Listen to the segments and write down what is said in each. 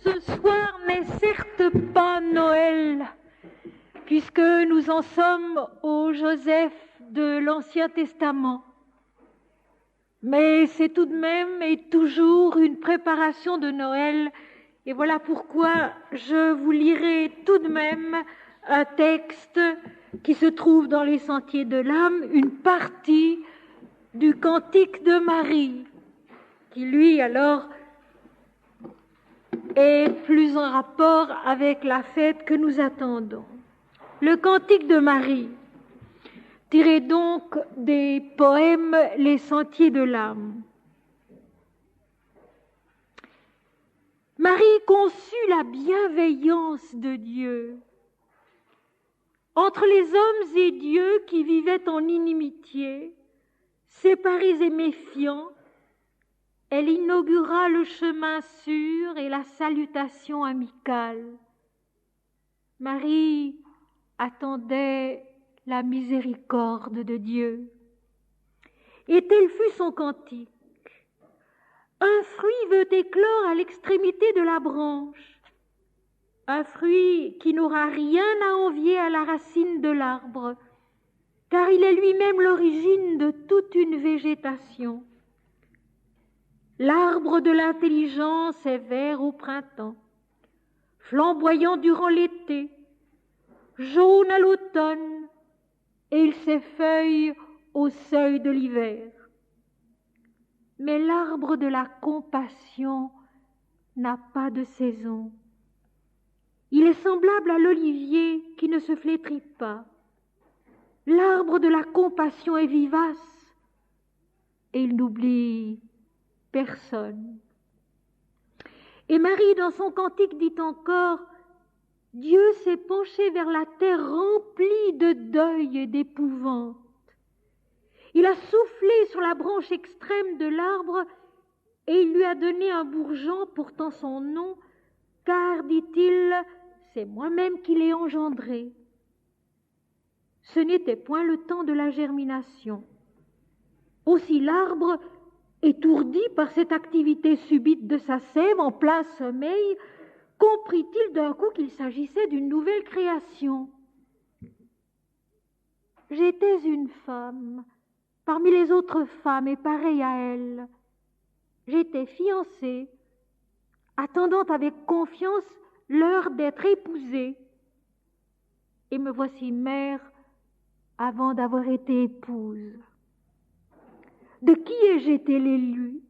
ce soir n'est certes pas Noël, puisque nous en sommes au Joseph de l'Ancien Testament. Mais c'est tout de même et toujours une préparation de Noël, et voilà pourquoi je vous lirai tout de même un texte qui se trouve dans les Sentiers de l'âme, une partie du Cantique de Marie, qui lui alors est plus en rapport avec la fête que nous attendons. Le Cantique de Marie, tiré donc des poèmes Les Sentiers de l'âme. Marie conçut la bienveillance de Dieu. Entre les hommes et Dieu qui vivaient en inimitié, séparés et méfiants, elle inaugura le chemin sûr et la salutation amicale. Marie attendait la miséricorde de Dieu. Et tel fut son cantique. Un fruit veut éclore à l'extrémité de la branche, un fruit qui n'aura rien à envier à la racine de l'arbre, car il est lui-même l'origine de toute une végétation. L'arbre de l'intelligence est vert au printemps, flamboyant durant l'été, jaune à l'automne, et il s'effeuille au seuil de l'hiver. Mais l'arbre de la compassion n'a pas de saison. Il est semblable à l'olivier qui ne se flétrit pas. L'arbre de la compassion est vivace et il n'oublie personne. Et Marie, dans son cantique, dit encore: Dieu s'est penché vers la terre remplie de deuil et d'épouvante. Il a soufflé sur la branche extrême de l'arbre et il lui a donné un bourgeon portant son nom, car, dit-il, c'est moi-même qui l'ai engendré. Ce n'était point le temps de la germination. Aussi l'arbre, étourdi par cette activité subite de sa sève en plein sommeil, comprit-il d'un coup qu'il s'agissait d'une nouvelle création. J'étais une femme parmi les autres femmes et pareille à elle. J'étais fiancée, attendant avec confiance l'heure d'être épousée. Et me voici mère avant d'avoir été épouse. De qui ai-je été l'élue?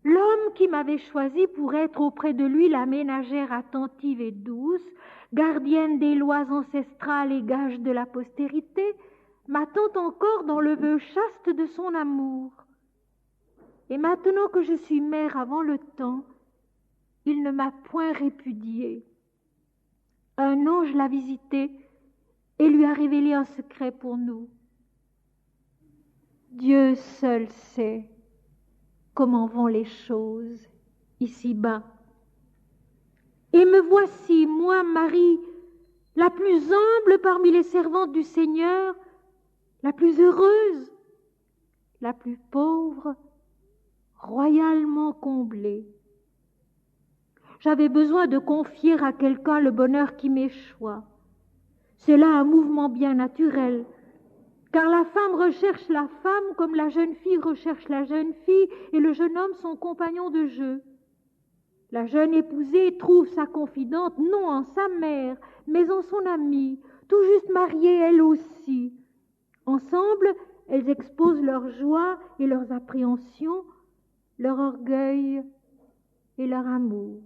L'homme qui m'avait choisie pour être auprès de lui la ménagère attentive et douce, gardienne des lois ancestrales et gage de la postérité, m'attend encore dans le vœu chaste de son amour. Et maintenant que je suis mère avant le temps, il ne m'a point répudiée. Un ange l'a visitée et lui a révélé un secret pour nous. Dieu seul sait comment vont les choses ici-bas. Et me voici, moi, Marie, la plus humble parmi les servantes du Seigneur, la plus heureuse, la plus pauvre, royalement comblée. J'avais besoin de confier à quelqu'un le bonheur qui m'échoit. C'est là un mouvement bien naturel, car la femme recherche la femme comme la jeune fille recherche la jeune fille et le jeune homme son compagnon de jeu. La jeune épousée trouve sa confidente non en sa mère, mais en son amie, tout juste mariée elle aussi. Ensemble, elles exposent leurs joies et leurs appréhensions, leur orgueil et leur amour.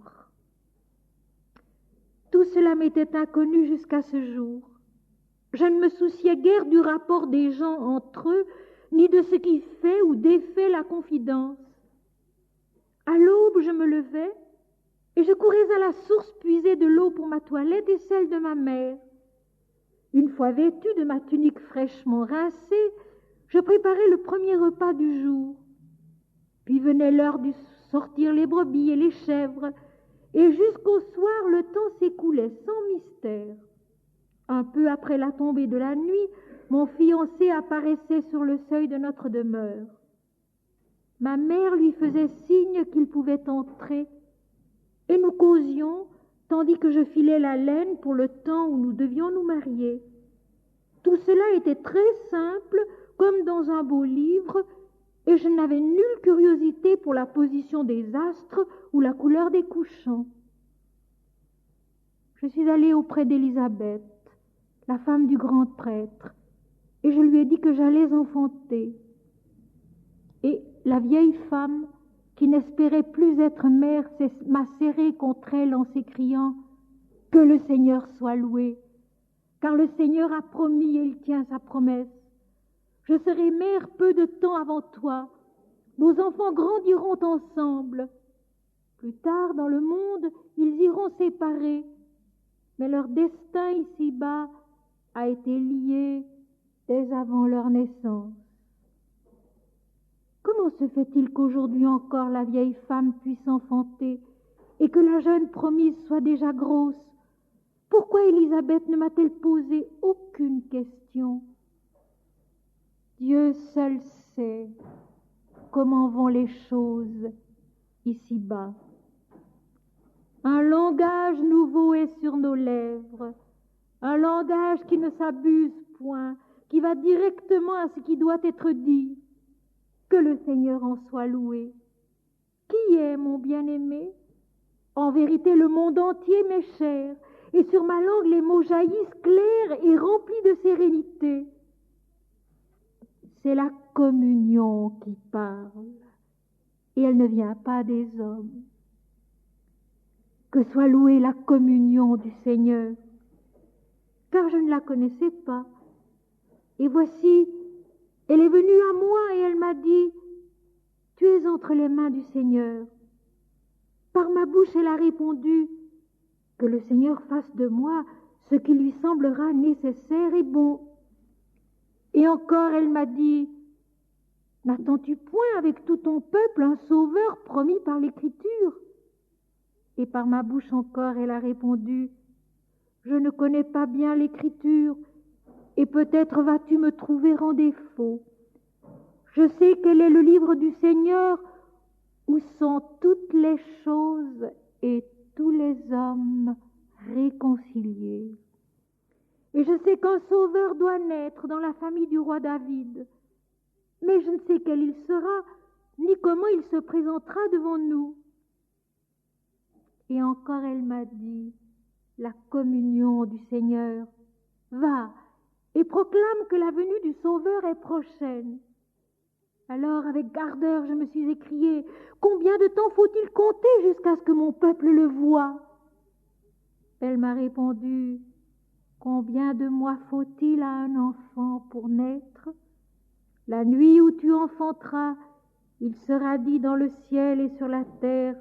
Tout cela m'était inconnu jusqu'à ce jour. Je ne me souciais guère du rapport des gens entre eux, ni de ce qui fait ou défait la confidence. À l'aube, je me levais et je courais à la source puiser de l'eau pour ma toilette et celle de ma mère. Une fois vêtue de ma tunique fraîchement rincée, je préparais le premier repas du jour. Puis venait l'heure de sortir les brebis et les chèvres, et jusqu'au soir, le temps s'écoulait sans mystère. Un peu après la tombée de la nuit, mon fiancé apparaissait sur le seuil de notre demeure. Ma mère lui faisait signe qu'il pouvait entrer, et nous causions tandis que je filais la laine pour le temps où nous devions nous marier. Tout cela était très simple, comme dans un beau livre, et je n'avais nulle curiosité pour la position des astres ou la couleur des couchants. Je suis allée auprès d'Élisabeth, la femme du grand prêtre, et je lui ai dit que j'allais enfanter. Et la vieille femme, qui n'espérait plus être mère, m'a serrée contre elle en s'écriant « Que le Seigneur soit loué, car le Seigneur a promis et il tient sa promesse. Je serai mère peu de temps avant toi. Nos enfants grandiront ensemble. Plus tard, dans le monde, ils iront séparés, mais leur destin ici-bas a été lié dès avant leur naissance. Comment se fait-il qu'aujourd'hui encore la vieille femme puisse enfanter et que la jeune promise soit déjà grosse? Pourquoi Élisabeth ne m'a-t-elle posé aucune question? Dieu seul sait comment vont les choses ici-bas. Un langage nouveau est sur nos lèvres, un langage qui ne s'abuse point, qui va directement à ce qui doit être dit. Que le Seigneur en soit loué. Qui est mon bien-aimé? En vérité, le monde entier m'est cher, et sur ma langue les mots jaillissent clairs et remplis de sérénité. C'est la communion qui parle, et elle ne vient pas des hommes. Que soit louée la communion du Seigneur, car je ne la connaissais pas. Et voici, elle est venue à moi et elle m'a dit « Tu es entre les mains du Seigneur ». Par ma bouche, elle a répondu « Que le Seigneur fasse de moi ce qui lui semblera nécessaire et bon ». Et encore, elle m'a dit « N'attends-tu point avec tout ton peuple un sauveur promis par l'Écriture ?» Et par ma bouche encore, elle a répondu « Je ne connais pas bien l'Écriture, et peut-être vas-tu me trouver en défaut. Je sais quel est le livre du Seigneur, où sont toutes les choses et tous les hommes réconciliés. Et je sais qu'un sauveur doit naître dans la famille du roi David, mais je ne sais quel il sera, ni comment il se présentera devant nous. » Et encore elle m'a dit, la communion du Seigneur, va et proclame que la venue du Sauveur est prochaine. Alors, avec ardeur, je me suis écriée, combien de temps faut-il compter jusqu'à ce que mon peuple le voie? Elle m'a répondu, combien de mois faut-il à un enfant pour naître? La nuit où tu enfanteras, il sera dit dans le ciel et sur la terre,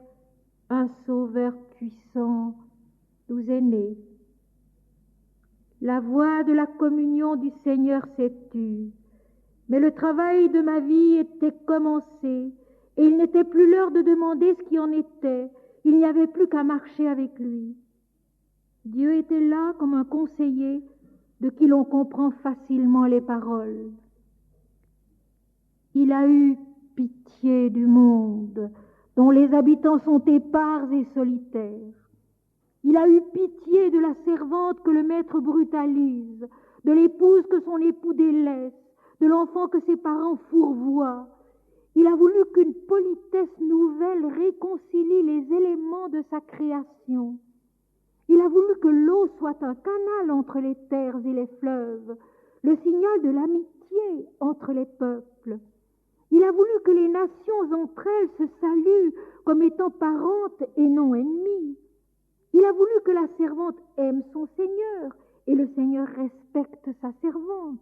un Sauveur puissant nous est né. La voix de la communion du Seigneur s'est tue, mais le travail de ma vie était commencé, et il n'était plus l'heure de demander ce qui en était, il n'y avait plus qu'à marcher avec lui. Dieu était là comme un conseiller de qui l'on comprend facilement les paroles. Il a eu pitié du monde, dont les habitants sont épars et solitaires. Il a eu pitié de la servante que le maître brutalise, de l'épouse que son époux délaisse, de l'enfant que ses parents fourvoient. Il a voulu qu'une politesse nouvelle réconcilie les éléments de sa création. Il a voulu que l'eau soit un canal entre les terres et les fleuves, le signal de l'amitié entre les peuples. Il a voulu que les nations entre elles se saluent comme étant parentes et non ennemies. Il a voulu que la servante aime son Seigneur et le Seigneur respecte sa servante.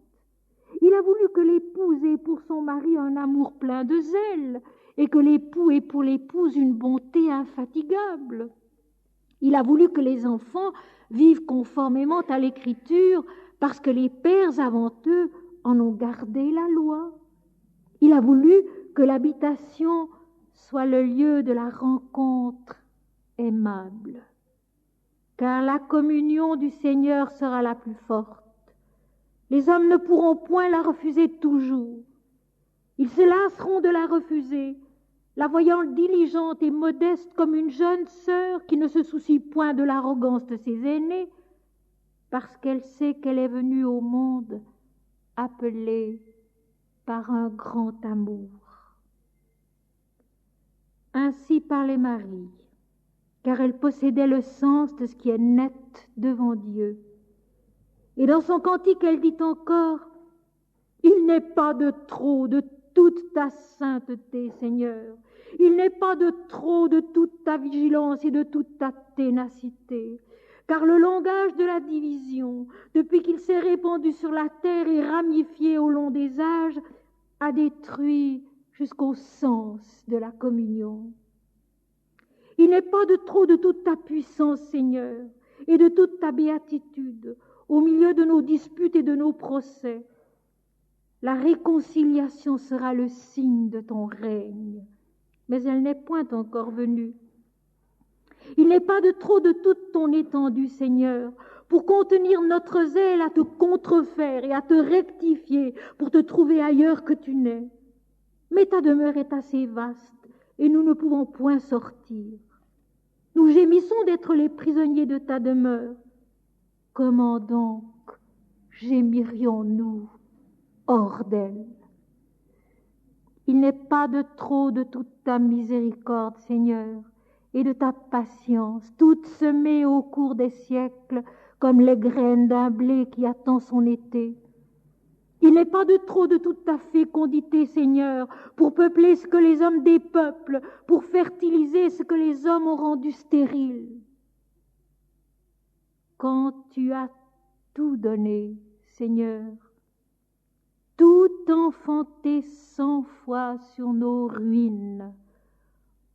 Il a voulu que l'épouse ait pour son mari un amour plein de zèle et que l'époux ait pour l'épouse une bonté infatigable. Il a voulu que les enfants vivent conformément à l'Écriture parce que les pères avant eux en ont gardé la loi. Il a voulu que l'habitation soit le lieu de la rencontre aimable. Car la communion du Seigneur sera la plus forte. Les hommes ne pourront point la refuser toujours. Ils se lasseront de la refuser, la voyant diligente et modeste comme une jeune sœur qui ne se soucie point de l'arrogance de ses aînés, parce qu'elle sait qu'elle est venue au monde appelée par un grand amour. Ainsi parlait Marie, car elle possédait le sens de ce qui est net devant Dieu. Et dans son cantique, elle dit encore, « Il n'est pas de trop de toute ta sainteté, Seigneur. Il n'est pas de trop de toute ta vigilance et de toute ta ténacité. Car le langage de la division, depuis qu'il s'est répandu sur la terre et ramifié au long des âges, a détruit jusqu'au sens de la communion. Il n'est pas de trop de toute ta puissance, Seigneur, et de toute ta béatitude, au milieu de nos disputes et de nos procès. La réconciliation sera le signe de ton règne, mais elle n'est point encore venue. Il n'est pas de trop de toute ton étendue, Seigneur, pour contenir notre zèle à te contrefaire et à te rectifier pour te trouver ailleurs que tu n'es. Mais ta demeure est assez vaste et nous ne pouvons point sortir. Nous gémissons d'être les prisonniers de ta demeure. Comment donc gémirions-nous hors d'elle? Il n'est pas de trop de toute ta miséricorde, Seigneur, et de ta patience, toutes semées au cours des siècles comme les graines d'un blé qui attend son été. Il n'est pas de trop de toute ta fécondité, Seigneur, pour peupler ce que les hommes des peuples, pour fertiliser ce que les hommes ont rendu stérile. Quand tu as tout donné, Seigneur, tout enfanté 100 fois sur nos ruines,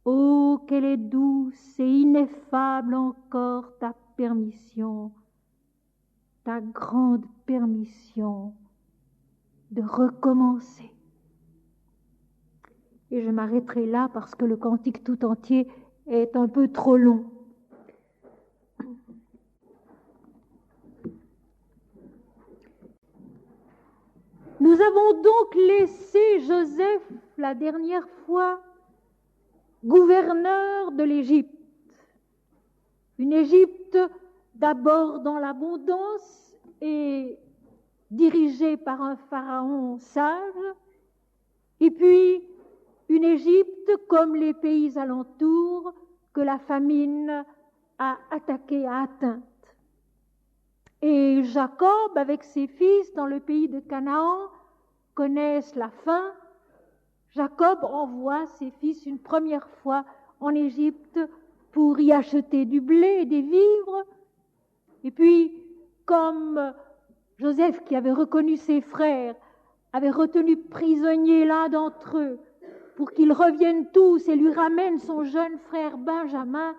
oh, quelle est douce et ineffable encore ta permission, ta grande permission de recommencer. Et je m'arrêterai là parce que le cantique tout entier est un peu trop long. Nous avons donc laissé Joseph la dernière fois gouverneur de l'Égypte. Une Égypte d'abord dans l'abondance et dirigée par un pharaon sage, et puis une Égypte comme les pays alentours que la famine a attaquée, a atteinte. Et Jacob, avec ses fils dans le pays de Canaan, connaissent la faim. Jacob envoie ses fils une première fois en Égypte pour y acheter du blé et des vivres. Et puis, comme Joseph, qui avait reconnu ses frères, avait retenu prisonnier l'un d'entre eux pour qu'ils reviennent tous et lui ramènent son jeune frère Benjamin,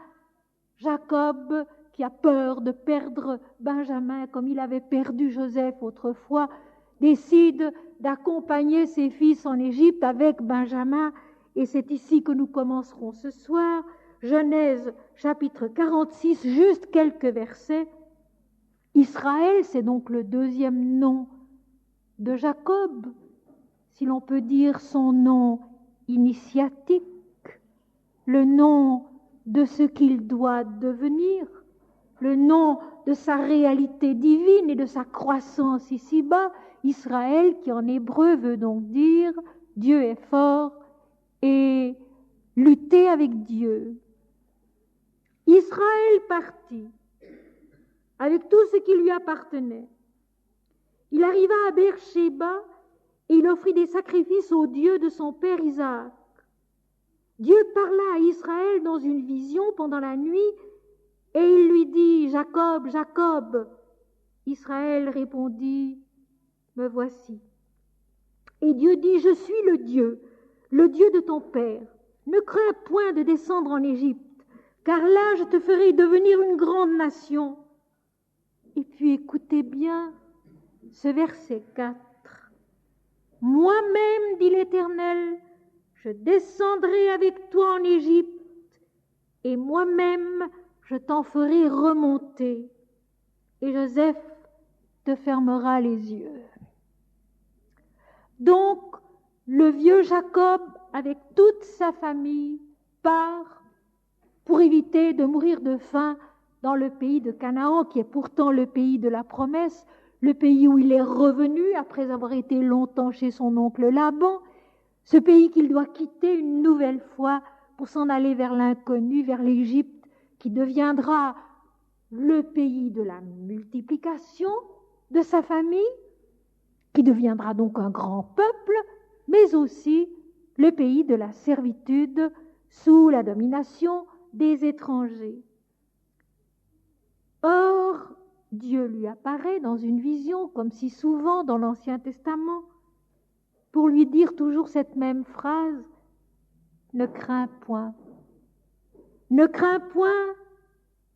Jacob, qui a peur de perdre Benjamin comme il avait perdu Joseph autrefois, décide d'accompagner ses fils en Égypte avec Benjamin. Et c'est ici que nous commencerons ce soir. Genèse chapitre 46, juste quelques versets. Israël, c'est donc le deuxième nom de Jacob, si l'on peut dire son nom initiatique, le nom de ce qu'il doit devenir, le nom de sa réalité divine et de sa croissance ici-bas. Israël, qui en hébreu veut donc dire Dieu est fort et lutter avec Dieu. Israël partit avec tout ce qui lui appartenait. Il arriva à Beersheba et il offrit des sacrifices au Dieu de son père Isaac. Dieu parla à Israël dans une vision pendant la nuit et il lui dit « Jacob, Jacob !» Israël répondit « Me voici ». Et Dieu dit « Je suis le Dieu de ton père. Ne crains point de descendre en Égypte, car là je te ferai devenir une grande nation. » Et puis écoutez bien ce verset 4. « Moi-même, dit l'Éternel, je descendrai avec toi en Égypte, et moi-même je t'en ferai remonter, et Joseph te fermera les yeux. » Donc, le vieux Jacob, avec toute sa famille, part pour éviter de mourir de faim dans le pays de Canaan, qui est pourtant le pays de la promesse, le pays où il est revenu après avoir été longtemps chez son oncle Laban, ce pays qu'il doit quitter une nouvelle fois pour s'en aller vers l'inconnu, vers l'Égypte, qui deviendra le pays de la multiplication de sa famille, qui deviendra donc un grand peuple, mais aussi le pays de la servitude sous la domination des étrangers. Or, Dieu lui apparaît dans une vision, comme si souvent dans l'Ancien Testament, pour lui dire toujours cette même phrase, « Ne crains point, ne crains point,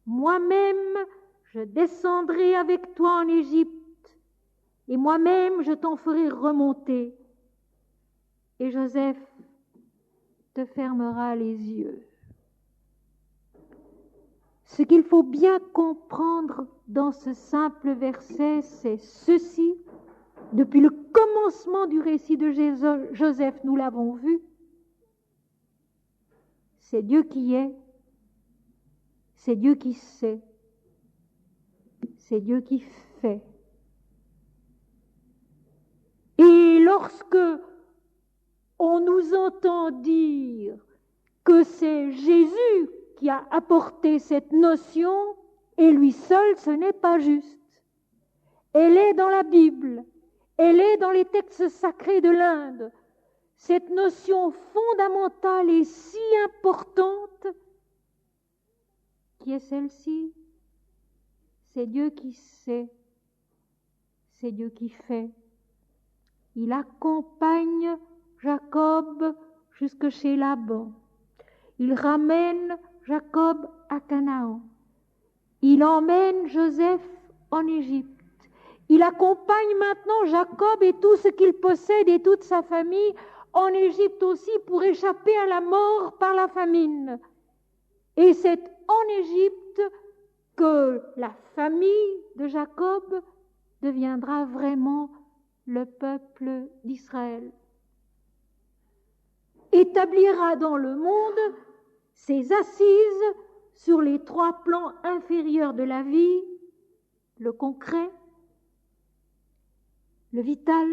moi-même je descendrai avec toi en Égypte, et moi-même je t'en ferai remonter, et Joseph te fermera les yeux. » Ce qu'il faut bien comprendre dans ce simple verset, c'est ceci. Depuis le commencement du récit de Joseph, nous l'avons vu, c'est Dieu qui est, c'est Dieu qui sait, c'est Dieu qui fait. Et lorsque on nous entend dire que c'est Jésus qui a apporté cette notion, et lui seul, ce n'est pas juste. Elle est dans la Bible, elle est dans les textes sacrés de l'Inde. Cette notion fondamentale et si importante, qui est celle-ci, c'est Dieu qui sait, c'est Dieu qui fait. Il accompagne Jacob jusque chez Laban. Il ramène Jacob à Canaan. Il emmène Joseph en Égypte. Il accompagne maintenant Jacob et tout ce qu'il possède et toute sa famille en Égypte aussi pour échapper à la mort par la famine. Et c'est en Égypte que la famille de Jacob deviendra vraiment le peuple d'Israël. Établira dans le monde ses assises sur les trois plans inférieurs de la vie, le concret, le vital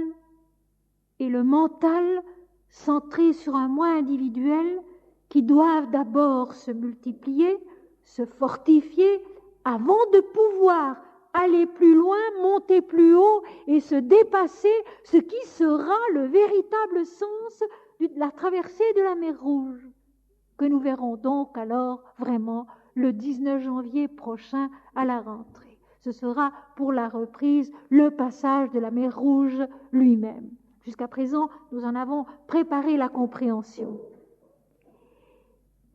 et le mental, centrés sur un moi individuel qui doivent d'abord se multiplier, se fortifier, avant de pouvoir aller plus loin, monter plus haut et se dépasser, ce qui sera le véritable sens de la traversée de la mer Rouge, que nous verrons donc alors vraiment le 19 janvier prochain à la rentrée. Ce sera pour la reprise le passage de la mer Rouge lui-même. Jusqu'à présent, nous en avons préparé la compréhension.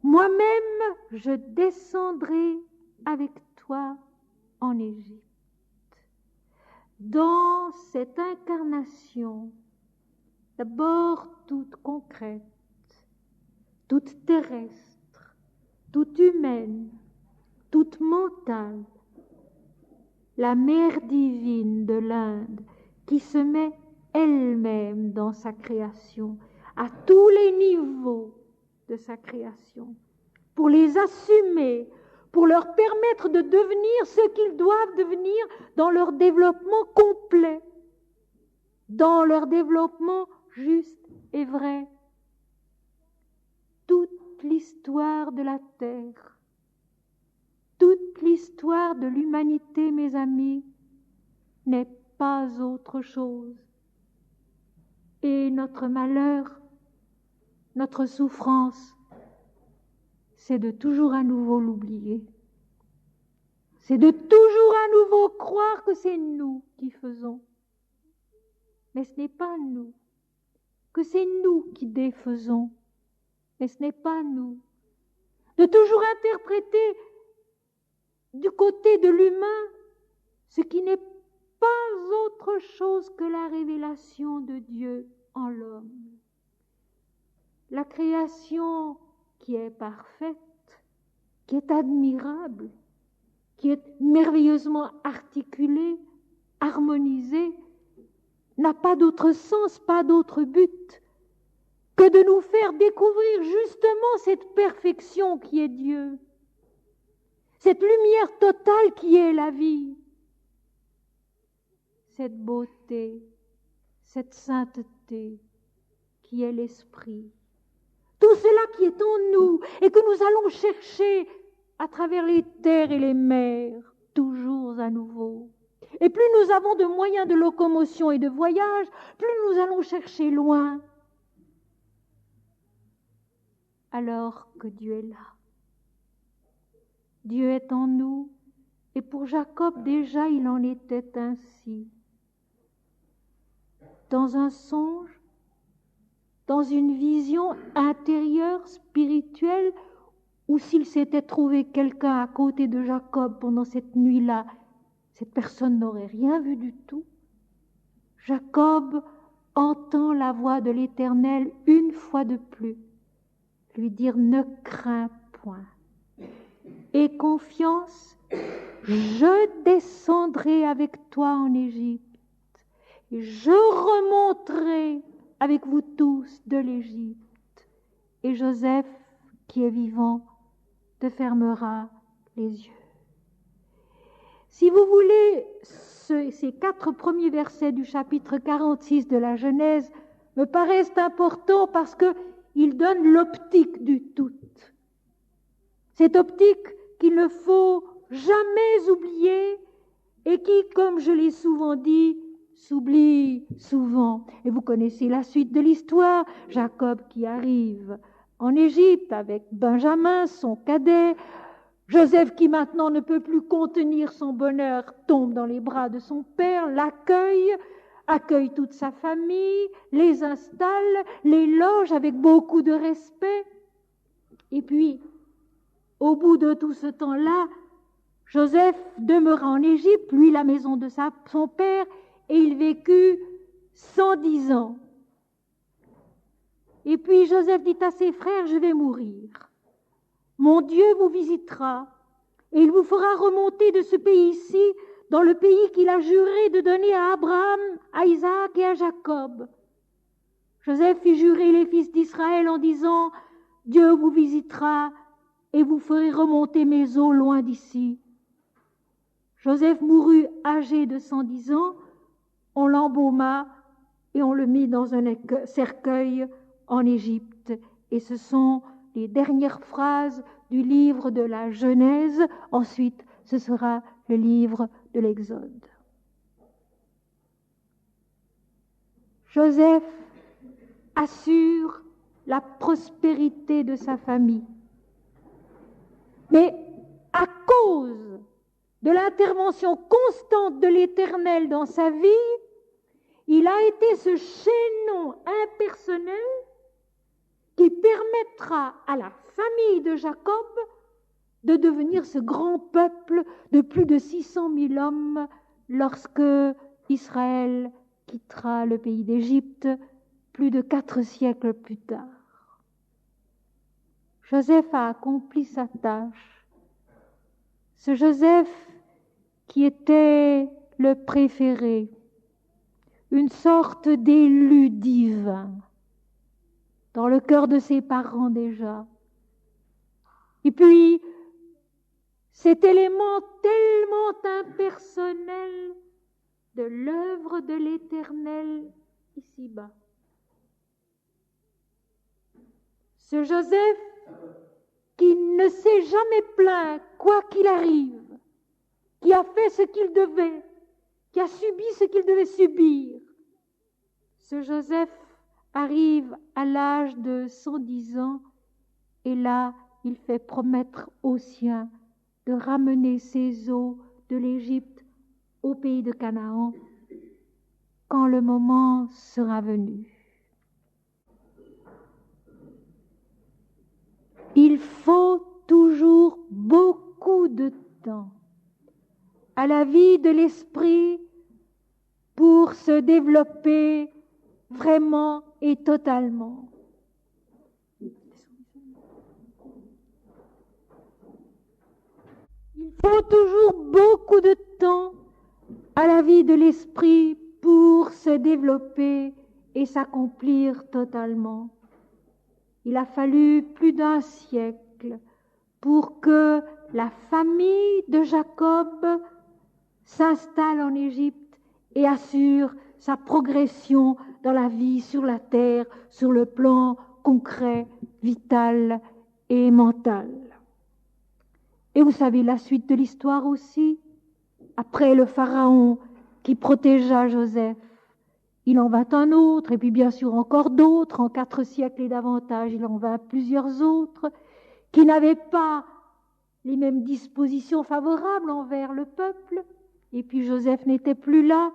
Moi-même, je descendrai avec toi en Égypte. Dans cette incarnation, d'abord toute concrète, toute terrestre, toute humaine, toute mentale, la mère divine de l'Inde qui se met elle-même dans sa création, à tous les niveaux de sa création, pour les assumer, pour leur permettre de devenir ce qu'ils doivent devenir dans leur développement complet, dans leur développement juste et vrai. Toute l'histoire de la terre, toute l'histoire de l'humanité, mes amis, n'est pas autre chose. Et notre malheur, notre souffrance, c'est de toujours à nouveau l'oublier. C'est de toujours à nouveau croire que c'est nous qui faisons. Mais ce n'est pas nous. Que c'est nous qui défaisons. Mais ce n'est pas nous. De toujours interpréter du côté de l'humain ce qui n'est pas autre chose que la révélation de Dieu en l'homme. La création qui est parfaite, qui est admirable, qui est merveilleusement articulée, harmonisée, n'a pas d'autre sens, pas d'autre but que de nous faire découvrir justement cette perfection qui est Dieu, cette lumière totale qui est la vie, cette beauté, cette sainteté qui est l'Esprit. Tout cela qui est en nous et que nous allons chercher à travers les terres et les mers, toujours à nouveau. Et plus nous avons de moyens de locomotion et de voyage, plus nous allons chercher loin. Alors que Dieu est là. Dieu est en nous, et pour Jacob déjà il en était ainsi. Dans un songe, dans une vision intérieure, spirituelle, ou s'il s'était trouvé quelqu'un à côté de Jacob pendant cette nuit-là, cette personne n'aurait rien vu du tout. Jacob entend la voix de l'Éternel une fois de plus, lui dire « Ne crains point ». Aie confiance, je descendrai avec toi en Égypte, et je remonterai avec vous tous de l'Égypte, et Joseph, qui est vivant, te fermera les yeux. Si vous voulez, ces 4 premiers versets du chapitre 46 de la Genèse me paraissent importants parce qu'ils donnent l'optique du tout. Cette optique qu'il ne faut jamais oublier et qui, comme je l'ai souvent dit, s'oublie souvent. Et vous connaissez la suite de l'histoire, Jacob qui arrive en Égypte avec Benjamin, son cadet, Joseph qui maintenant ne peut plus contenir son bonheur, tombe dans les bras de son père, l'accueille, accueille toute sa famille, les installe, les loge avec beaucoup de respect. Et puis, au bout de tout ce temps-là, Joseph demeura en Égypte, lui la maison de son père, et il vécut 110 ans. Et puis Joseph dit à ses frères, je vais mourir. Mon Dieu vous visitera et il vous fera remonter de ce pays-ci dans le pays qu'il a juré de donner à Abraham, à Isaac et à Jacob. Joseph fit jurer les fils d'Israël en disant, Dieu vous visitera et vous ferez remonter mes eaux loin d'ici. Joseph mourut âgé de 110 ans, on l'embauma et on le mit dans un cercueil en Égypte. Et ce sont les dernières phrases du livre de la Genèse. Ensuite, ce sera le livre de l'Exode. Joseph assure la prospérité de sa famille. Mais à cause de l'intervention constante de l'Éternel dans sa vie, il a été ce chaînon impersonnel qui permettra à la famille de Jacob de devenir ce grand peuple de plus de 600 000 hommes lorsque Israël quittera le pays d'Égypte plus de 4 siècles plus tard. Joseph a accompli sa tâche. Ce Joseph qui était le préféré, une sorte d'élu divin dans le cœur de ses parents déjà. Et puis, cet élément tellement impersonnel de l'œuvre de l'Éternel ici-bas. Ce Joseph qui ne s'est jamais plaint, quoi qu'il arrive, qui a fait ce qu'il devait, qui a subi ce qu'il devait subir. Ce Joseph arrive à l'âge de 110 ans et là, il fait promettre aux siens de ramener ses eaux de l'Égypte au pays de Canaan quand le moment sera venu. Il faut toujours beaucoup de temps à la vie de l'esprit pour se développer vraiment et totalement. Il faut toujours beaucoup de temps à la vie de l'esprit pour se développer et s'accomplir totalement. Il a fallu plus d'1 siècle pour que la famille de Jacob s'installe en Égypte et assure sa progression dans la vie sur la terre, sur le plan concret, vital et mental. Et vous savez la suite de l'histoire aussi. Après le pharaon qui protégea Joseph, il en vint un autre, et puis bien sûr encore d'autres, en 4 siècles et davantage, il en vint plusieurs autres, qui n'avaient pas les mêmes dispositions favorables envers le peuple. Et puis Joseph n'était plus là,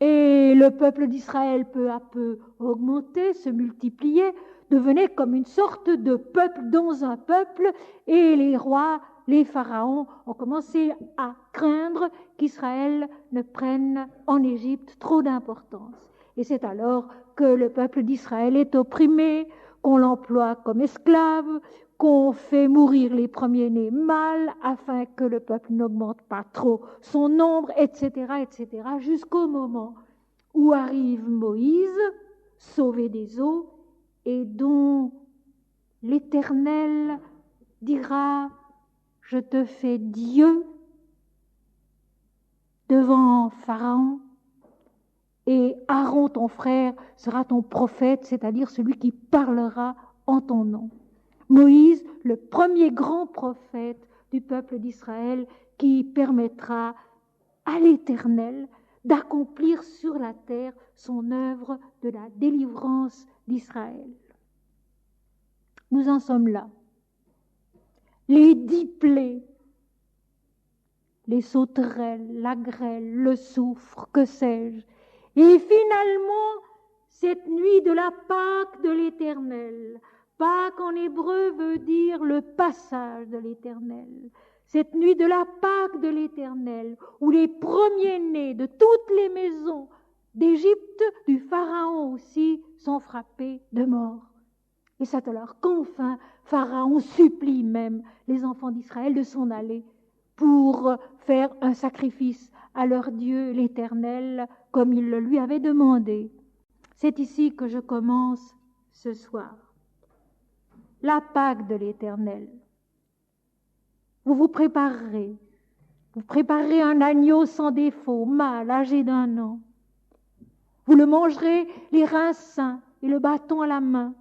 et le peuple d'Israël peu à peu augmentait, se multipliait, devenait comme une sorte de peuple dans un peuple, et les rois, les pharaons ont commencé à craindre qu'Israël ne prenne en Égypte trop d'importance. Et c'est alors que le peuple d'Israël est opprimé, qu'on l'emploie comme esclave, qu'on fait mourir les premiers-nés mâles afin que le peuple n'augmente pas trop son nombre, etc., jusqu'au moment où arrive Moïse, sauvé des eaux, et dont l'Éternel dira « Je te fais Dieu devant Pharaon, et Aaron, ton frère, sera ton prophète, c'est-à-dire celui qui parlera en ton nom. » Moïse, le premier grand prophète du peuple d'Israël, qui permettra à l'Éternel d'accomplir sur la terre son œuvre de la délivrance d'Israël. Nous en sommes là. Les 10 plaies, les sauterelles, la grêle, le soufre, que sais-je. Et finalement, cette nuit de la Pâque de l'Éternel, Pâque en hébreu veut dire le passage de l'Éternel. Cette nuit de la Pâque de l'Éternel, où les premiers-nés de toutes les maisons d'Égypte, du Pharaon aussi, sont frappés de mort. Et c'est alors qu'enfin, Pharaon supplie même les enfants d'Israël de s'en aller pour faire un sacrifice à leur Dieu l'Éternel, comme il le lui avait demandé. C'est ici que je commence ce soir. La Pâque de l'Éternel. Vous préparerez un agneau sans défaut, mâle, âgé d'1 an. Vous le mangerez les reins sains et le bâton à la main.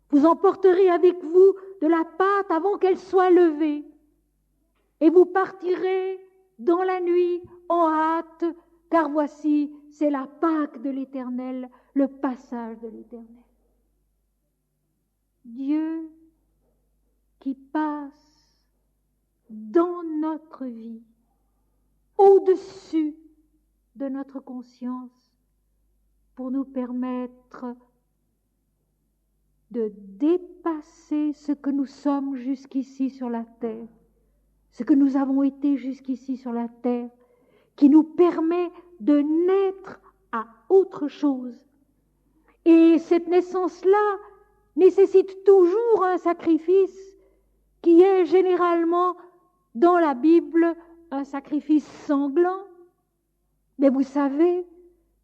Vous emporterez avec vous de la pâte avant qu'elle soit levée. Et vous partirez dans la nuit en hâte, car voici, c'est la Pâque de l'Éternel, le passage de l'Éternel. Dieu qui passe dans notre vie, au-dessus de notre conscience, pour nous permettre de dépasser ce que nous sommes jusqu'ici sur la terre, ce que nous avons été jusqu'ici sur la terre, qui nous permet de naître à autre chose. Et cette naissance-là nécessite toujours un sacrifice qui est généralement dans la Bible un sacrifice sanglant. Mais vous savez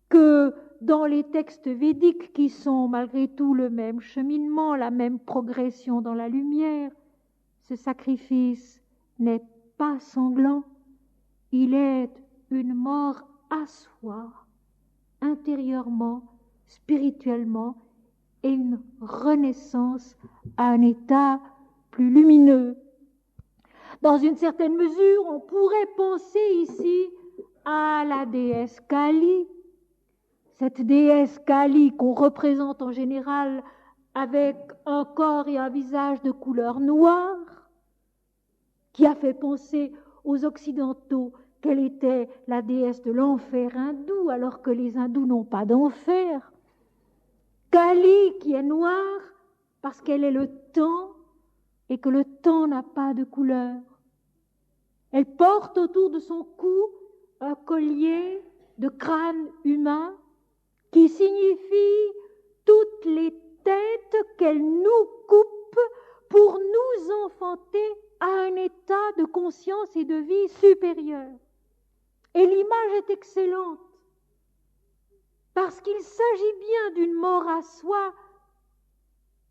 que dans les textes védiques qui sont malgré tout le même cheminement, la même progression dans la lumière, ce sacrifice n'est pas sanglant, il est une mort à soi, intérieurement, spirituellement, et une renaissance à un état plus lumineux. Dans une certaine mesure, on pourrait penser ici à la déesse Kali, cette déesse Kali qu'on représente en général avec un corps et un visage de couleur noire, qui a fait penser aux Occidentaux qu'elle était la déesse de l'enfer hindou, alors que les hindous n'ont pas d'enfer. Kali qui est noire parce qu'elle est le temps et que le temps n'a pas de couleur. Elle porte autour de son cou un collier de crâne humain qui signifie toutes les têtes qu'elle nous coupe pour nous enfanter à un état de conscience et de vie supérieure. Et l'image est excellente, parce qu'il s'agit bien d'une mort à soi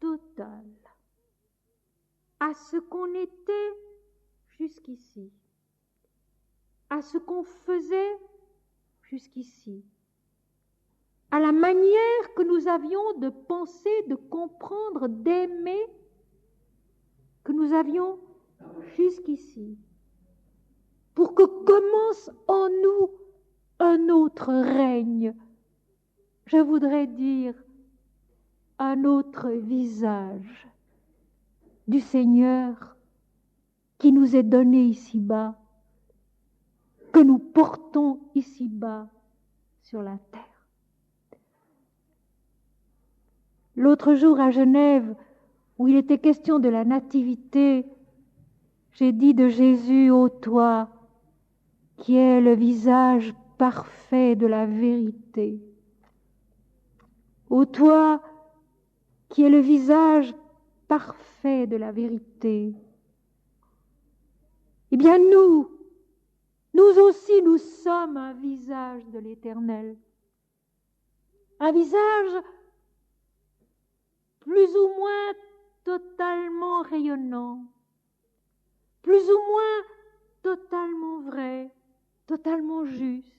total à ce qu'on était jusqu'ici, à ce qu'on faisait jusqu'ici, à la manière que nous avions de penser, de comprendre, d'aimer, que nous avions jusqu'ici, pour que commence en nous un autre règne, je voudrais dire un autre visage du Seigneur qui nous est donné ici-bas, que nous portons ici-bas sur la terre. L'autre jour à Genève, où il était question de la nativité, j'ai dit de Jésus: ô toi, qui es le visage parfait de la vérité, ô toi, qui es le visage parfait de la vérité. Eh bien nous aussi, nous sommes un visage de l'Éternel. Un visage plus ou moins totalement rayonnant, plus ou moins totalement vrai, totalement juste,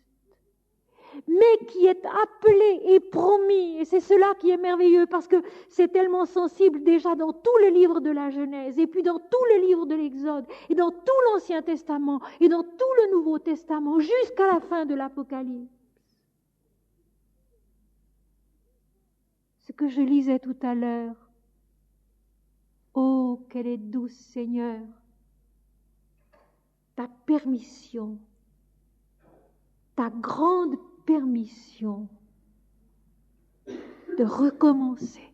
mais qui est appelé et promis, et c'est cela qui est merveilleux, parce que c'est tellement sensible déjà dans tous les livres de la Genèse, et puis dans tous les livres de l'Exode, et dans tout l'Ancien Testament, et dans tout le Nouveau Testament, jusqu'à la fin de l'Apocalypse. Ce que je lisais tout à l'heure, oh, quelle est douce, Seigneur, ta permission, ta grande permission de recommencer.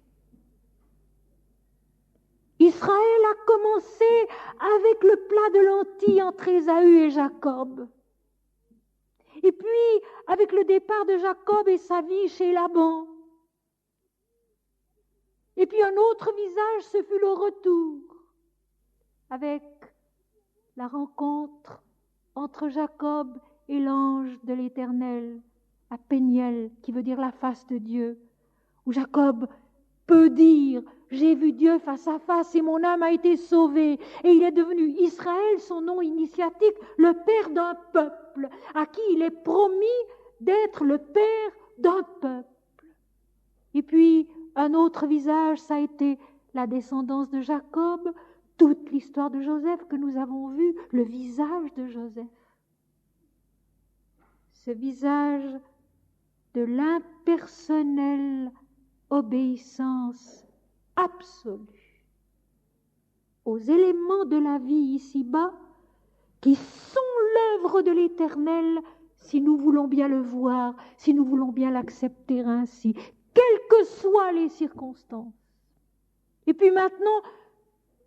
Israël a commencé avec le plat de lentilles entre Ésaü et Jacob. Et puis, avec le départ de Jacob et sa vie chez Laban. Et puis un autre visage, ce fut le retour, avec la rencontre entre Jacob et l'ange de l'Éternel, à Péniel, qui veut dire la face de Dieu, où Jacob peut dire: j'ai vu Dieu face à face et mon âme a été sauvée. Et il est devenu Israël, son nom initiatique, le père d'un peuple, à qui il est promis d'être le père d'un peuple. Et puis, un autre visage, ça a été la descendance de Jacob, toute l'histoire de Joseph que nous avons vue, le visage de Joseph. Ce visage de l'impersonnelle obéissance absolue aux éléments de la vie ici-bas qui sont l'œuvre de l'Éternel si nous voulons bien le voir, si nous voulons bien l'accepter ainsi, quelles que soient les circonstances. Et puis maintenant,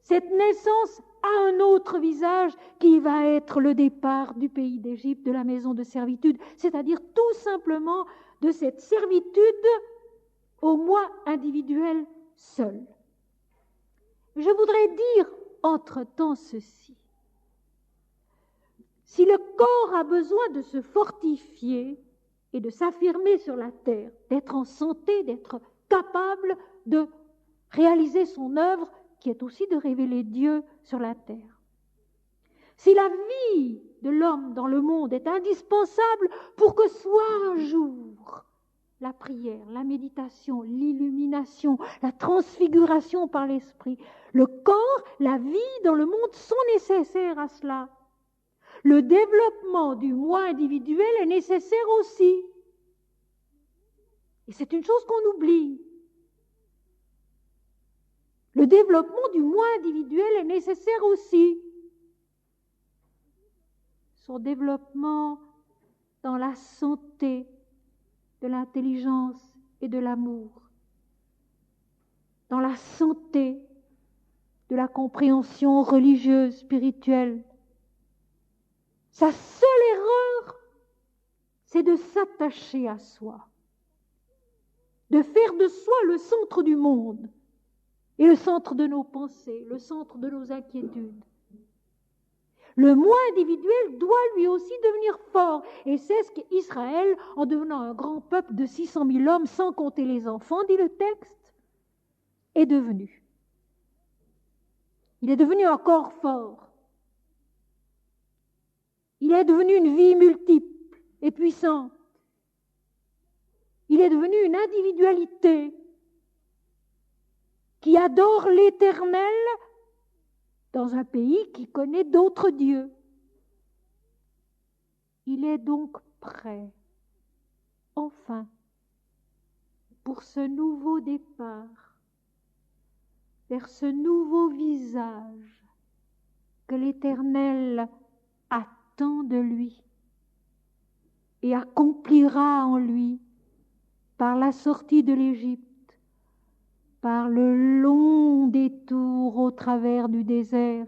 cette naissance a un autre visage qui va être le départ du pays d'Égypte, de la maison de servitude, c'est-à-dire tout simplement de cette servitude au moi individuel seul. Je voudrais dire entre-temps ceci. Si le corps a besoin de se fortifier et de s'affirmer sur la terre, d'être en santé, d'être capable de réaliser son œuvre, qui est aussi de révéler Dieu sur la terre. Si la vie de l'homme dans le monde est indispensable pour que soit un jour la prière, la méditation, l'illumination, la transfiguration par l'esprit, le corps, la vie dans le monde sont nécessaires à cela. Le développement du moi individuel est nécessaire aussi. Et c'est une chose qu'on oublie. Le développement du moi individuel est nécessaire aussi. Son développement dans la santé de l'intelligence et de l'amour, dans la santé de la compréhension religieuse, spirituelle. Sa seule erreur, c'est de s'attacher à soi, de faire de soi le centre du monde et le centre de nos pensées, le centre de nos inquiétudes. Le moi individuel doit lui aussi devenir fort. Et c'est ce qu'Israël, en devenant un grand peuple de 600 000 hommes, sans compter les enfants, dit le texte, est devenu. Il est devenu un corps fort. Il est devenu une vie multiple et puissante. Il est devenu une individualité qui adore l'Éternel dans un pays qui connaît d'autres dieux. Il est donc prêt, enfin, pour ce nouveau départ, vers ce nouveau visage que l'Éternel attend de lui et accomplira en lui par la sortie de l'Égypte, par le long détour au travers du désert,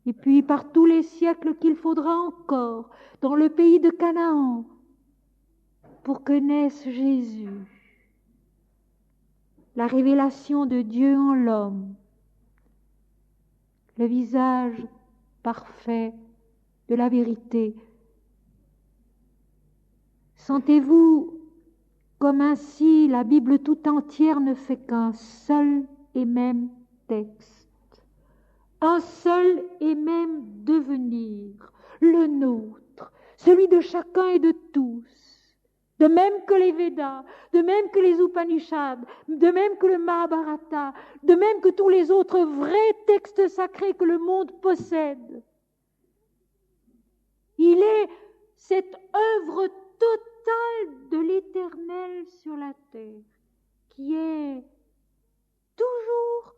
et puis par tous les siècles qu'il faudra encore dans le pays de Canaan pour que naisse Jésus, la révélation de Dieu en l'homme, le visage parfait de la vérité. Sentez-vous comme ainsi la Bible tout entière ne fait qu'un seul et même texte, un seul et même devenir, le nôtre, celui de chacun et de tous, de même que les Védas, de même que les Upanishads, de même que le Mahabharata, de même que tous les autres vrais textes sacrés que le monde possède. Il est cette œuvre totale de l'Éternel sur la terre, qui est toujours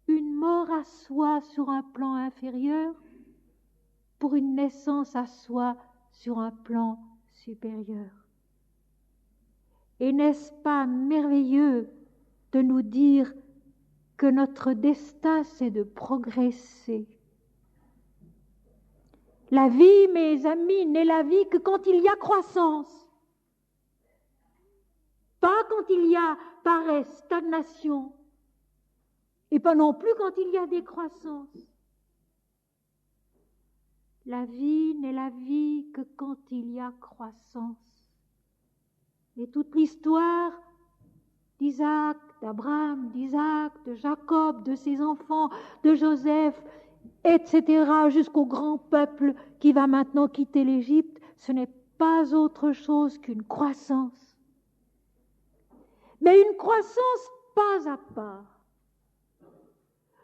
une mort à soi sur un plan inférieur pour une naissance à soi sur un plan supérieur. Et n'est-ce pas merveilleux de nous dire que notre destin, c'est de progresser? La vie, mes amis, n'est la vie que quand il y a croissance. Pas quand il y a paresse, stagnation, et pas non plus quand il y a décroissance. La vie n'est la vie que quand il y a croissance. Et toute l'histoire d'Isaac, d'Abraham, d'Isaac, de Jacob, de ses enfants, de Joseph, etc., jusqu'au grand peuple qui va maintenant quitter l'Égypte, ce n'est pas autre chose qu'une croissance. Mais une croissance pas à pas.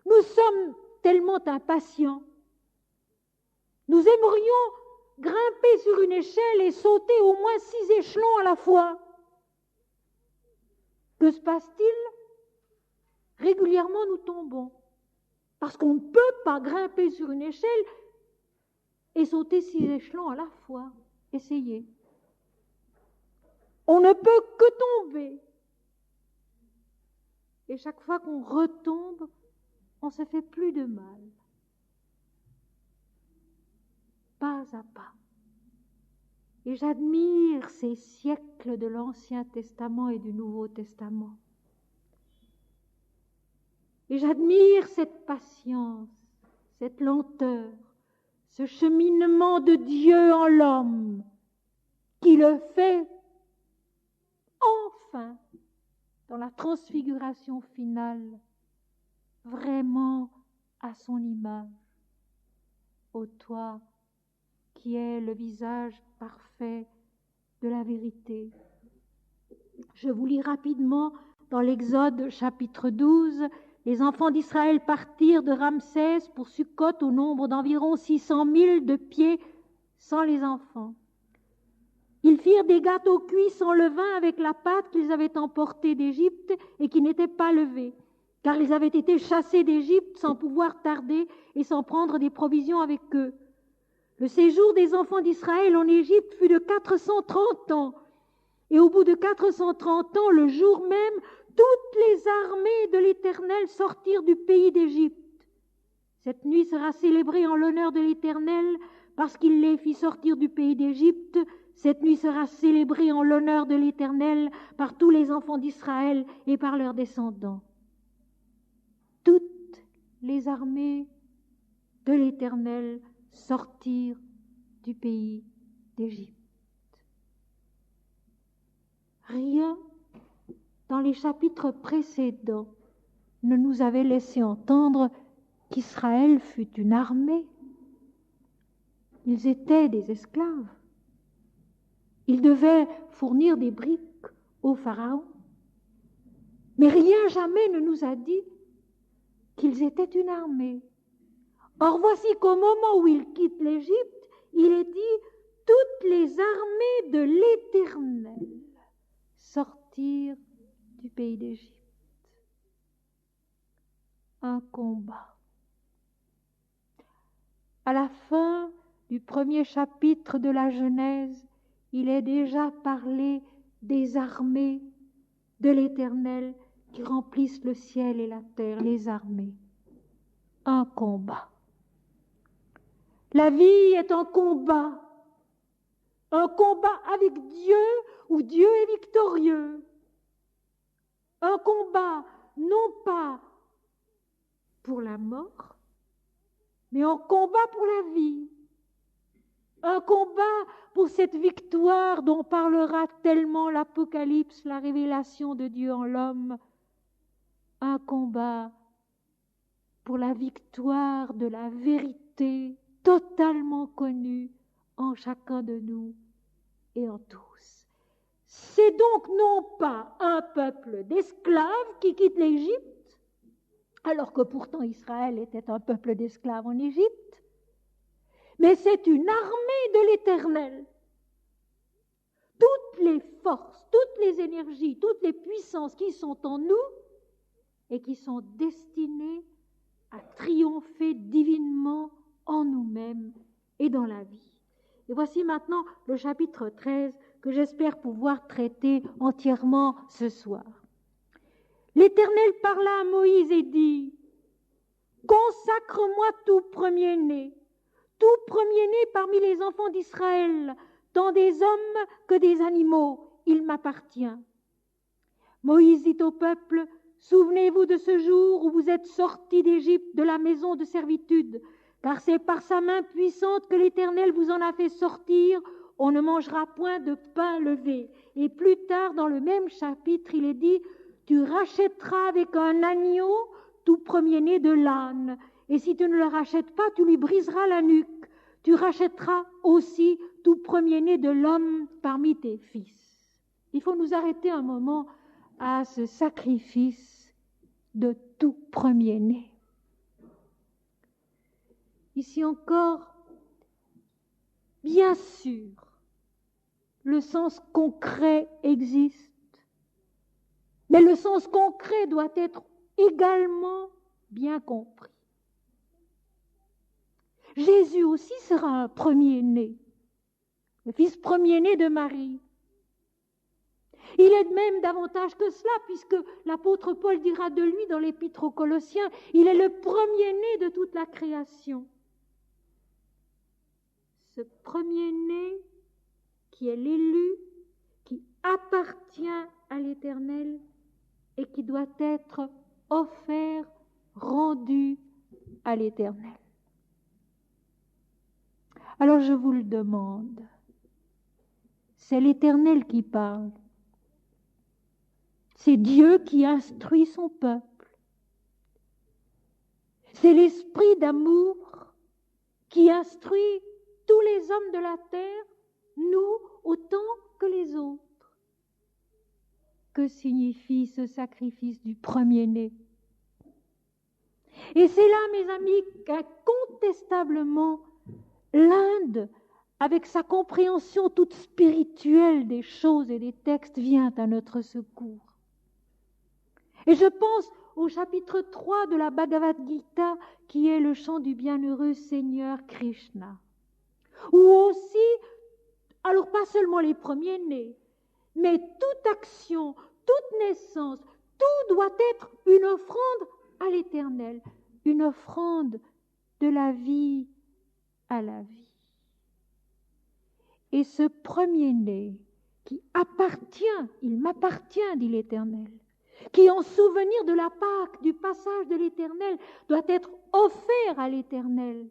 Nous sommes tellement impatients. Nous aimerions grimper sur une échelle et sauter au moins 6 échelons à la fois. Que se passe-t-il? Régulièrement, nous tombons. Parce qu'on ne peut pas grimper sur une échelle et sauter 6 échelons à la fois. Essayez. On ne peut que tomber. Et chaque fois qu'on retombe, on se fait plus de mal. Pas à pas. Et j'admire ces siècles de l'Ancien Testament et du Nouveau Testament. Et j'admire cette patience, cette lenteur, ce cheminement de Dieu en l'homme qui le fait enfin dans la transfiguration finale, vraiment à son image, ô toi qui es le visage parfait de la vérité. Je vous lis rapidement dans l'Exode chapitre 12, les enfants d'Israël partirent de Ramsès pour Sukkot au nombre d'environ 600 000 de pieds sans les enfants. Ils firent des gâteaux cuits sans levain avec la pâte qu'ils avaient emportée d'Égypte et qui n'était pas levée, car ils avaient été chassés d'Égypte sans pouvoir tarder et sans prendre des provisions avec eux. Le séjour des enfants d'Israël en Égypte fut de 430 ans. Et au bout de 430 ans, le jour même, toutes les armées de l'Éternel sortirent du pays d'Égypte. Cette nuit sera célébrée en l'honneur de l'Éternel, parce qu'il les fit sortir du pays d'Égypte. Cette nuit sera célébrée en l'honneur de l'Éternel par tous les enfants d'Israël et par leurs descendants. Toutes les armées de l'Éternel sortirent du pays d'Égypte. Rien dans les chapitres précédents ne nous avait laissé entendre qu'Israël fût une armée. Ils étaient des esclaves. Ils devaient fournir des briques au Pharaon. Mais rien jamais ne nous a dit qu'ils étaient une armée. Or voici qu'au moment où ils quittent l'Égypte, il est dit « Toutes les armées de l'Éternel sortirent du pays d'Égypte. » Un combat. À la fin du premier chapitre de la Genèse, il est déjà parlé des armées de l'Éternel qui remplissent le ciel et la terre, les armées. Un combat. La vie est un combat avec Dieu où Dieu est victorieux. Un combat non pas pour la mort, mais un combat pour la vie. Un combat pour cette victoire dont parlera tellement l'Apocalypse, la révélation de Dieu en l'homme. Un combat pour la victoire de la vérité totalement connue en chacun de nous et en tous. C'est donc non pas un peuple d'esclaves qui quitte l'Égypte, alors que pourtant Israël était un peuple d'esclaves en Égypte, mais c'est une armée de l'Éternel. Toutes les forces, toutes les énergies, toutes les puissances qui sont en nous et qui sont destinées à triompher divinement en nous-mêmes et dans la vie. Et voici maintenant le chapitre 13 que j'espère pouvoir traiter entièrement ce soir. L'Éternel parla à Moïse et dit « Consacre-moi tout premier-né parmi les enfants d'Israël, tant des hommes que des animaux, il m'appartient. » Moïse dit au peuple « Souvenez-vous de ce jour où vous êtes sortis d'Égypte, de la maison de servitude, car c'est par sa main puissante que l'Éternel vous en a fait sortir. On ne mangera point de pain levé. » Et plus tard, dans le même chapitre, il est dit « Tu rachèteras avec un agneau tout premier-né de l'âne. Et si tu ne le rachètes pas, tu lui briseras la nuque. Tu rachèteras aussi tout premier-né de l'homme parmi tes fils. » Il faut nous arrêter un moment à ce sacrifice de tout premier-né. Ici encore, bien sûr, le sens concret existe, mais le sens concret doit être également bien compris. Jésus aussi sera un premier-né, le fils premier-né de Marie. Il est même davantage que cela, puisque l'apôtre Paul dira de lui dans l'épître aux Colossiens, il est le premier-né de toute la création. Ce premier-né qui est l'élu, qui appartient à l'Éternel et qui doit être offert, rendu à l'Éternel. Alors je vous le demande, c'est l'Éternel qui parle. C'est Dieu qui instruit son peuple. C'est l'esprit d'amour qui instruit tous les hommes de la terre, nous autant que les autres. Que signifie ce sacrifice du premier-né? Et c'est là, mes amis, qu'incontestablement, l'Inde, avec sa compréhension toute spirituelle des choses et des textes, vient à notre secours. Et je pense au chapitre 3 de la Bhagavad Gita, qui est le chant du bienheureux Seigneur Krishna. Où aussi, alors pas seulement les premiers-nés, mais toute action, toute naissance, tout doit être une offrande à l'Éternel, une offrande de la vie à la vie. Et ce premier-né qui appartient, il m'appartient, dit l'Éternel, qui en souvenir de la Pâque, du passage de l'Éternel, doit être offert à l'Éternel.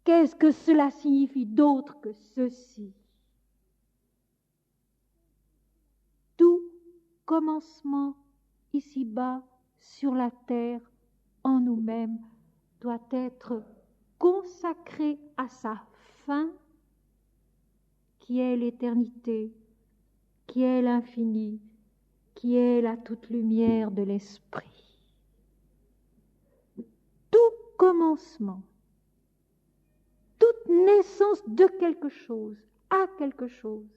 Qu'est-ce que cela signifie d'autre que ceci? Tout commencement ici-bas sur la terre en nous-mêmes doit être consacré à sa fin, qui est l'éternité, qui est l'infini, qui est la toute lumière de l'esprit. Tout commencement, toute naissance de quelque chose, à quelque chose,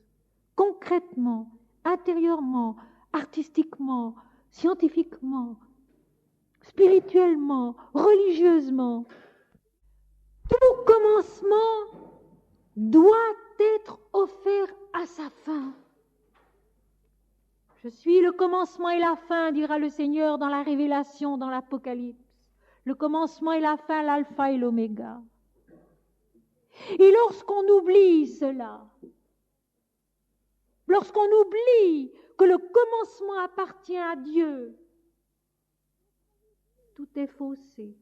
concrètement, intérieurement, artistiquement, scientifiquement, spirituellement, religieusement, tout commencement doit être offert à sa fin. Je suis le commencement et la fin, dira le Seigneur dans la Révélation, dans l'Apocalypse. Le commencement et la fin, l'alpha et l'oméga. Et lorsqu'on oublie cela, lorsqu'on oublie que le commencement appartient à Dieu, tout est faussé.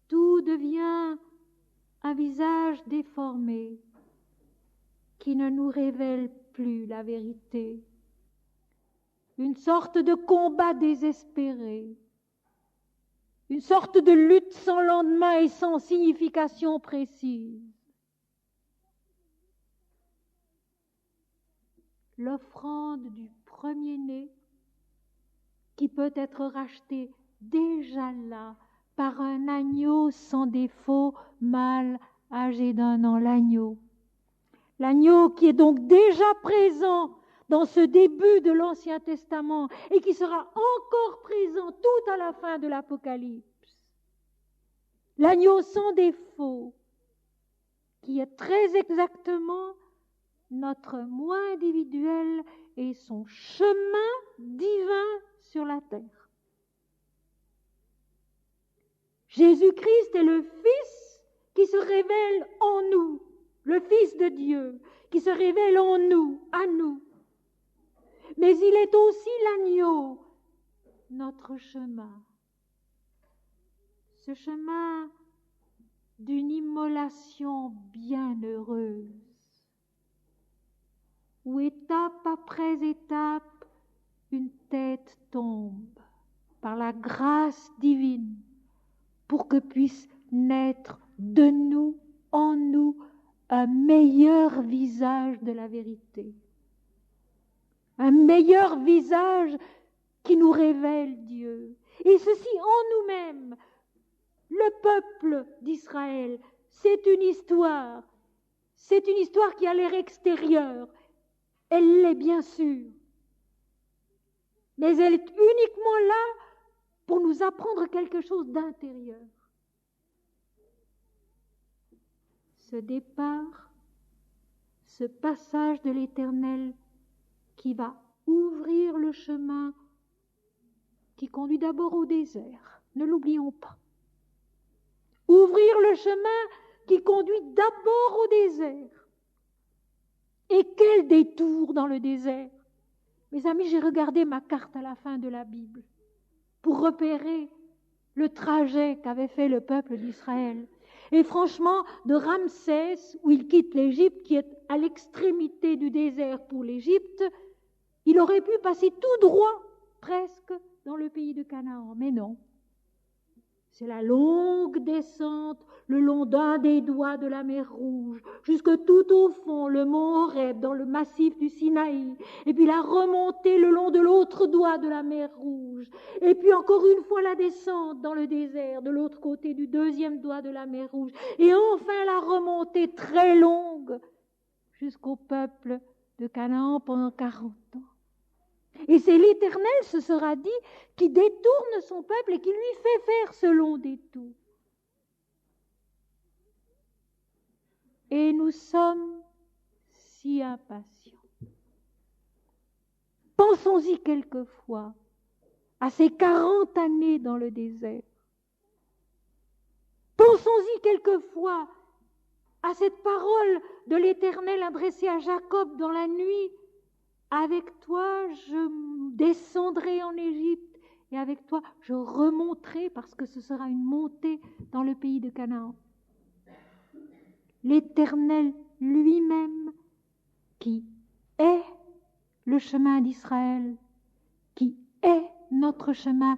Tout devient un visage déformé qui ne nous révèle plus la vérité. Une sorte de combat désespéré, une sorte de lutte sans lendemain et sans signification précise. L'offrande du premier-né qui peut être racheté déjà là par un agneau sans défaut, mâle, âgé d'1 an, l'agneau. L'agneau qui est donc déjà présent dans ce début de l'Ancien Testament et qui sera encore présent tout à la fin de l'Apocalypse. L'agneau sans défaut, qui est très exactement notre moi individuel et son chemin divin sur la terre. Jésus-Christ est le Fils qui se révèle en nous, le Fils de Dieu, qui se révèle en nous, à nous. Mais il est aussi l'agneau, notre chemin. Ce chemin d'une immolation bienheureuse, où étape après étape, une tête tombe par la grâce divine pour que puisse naître de nous, en nous, un meilleur visage de la vérité. Un meilleur visage qui nous révèle Dieu. Et ceci en nous-mêmes. Le peuple d'Israël, c'est une histoire. C'est une histoire qui a l'air extérieure. Elle l'est bien sûr. Mais elle est uniquement là pour nous apprendre quelque chose d'intérieur. Ce départ, ce passage de l'Éternel qui va ouvrir le chemin qui conduit d'abord au désert. Ne l'oublions pas. Ouvrir le chemin qui conduit d'abord au désert. Et quel détour dans le désert! Mes amis, j'ai regardé ma carte à la fin de la Bible pour repérer le trajet qu'avait fait le peuple d'Israël. Et franchement, de Ramsès, où il quitte l'Égypte, qui est à l'extrémité du désert pour l'Égypte, il aurait pu passer tout droit, presque, dans le pays de Canaan. Mais non. C'est la longue descente le long d'un des doigts de la mer Rouge, jusque tout au fond, le mont Horeb, dans le massif du Sinaï, et puis la remontée le long de l'autre doigt de la mer Rouge, et puis encore une fois la descente dans le désert, de l'autre côté du deuxième doigt de la mer Rouge, et enfin la remontée très longue jusqu'au peuple de Canaan pendant 40 ans. Et c'est l'Éternel, ce sera dit, qui détourne son peuple et qui lui fait faire ce long détour. Et nous sommes si impatients. Pensons-y quelquefois à ces 40 années dans le désert. Pensons-y quelquefois à cette parole de l'Éternel adressée à Jacob dans la nuit. Avec toi, je descendrai en Égypte et avec toi, je remonterai parce que ce sera une montée dans le pays de Canaan. L'Éternel lui-même qui est le chemin d'Israël, qui est notre chemin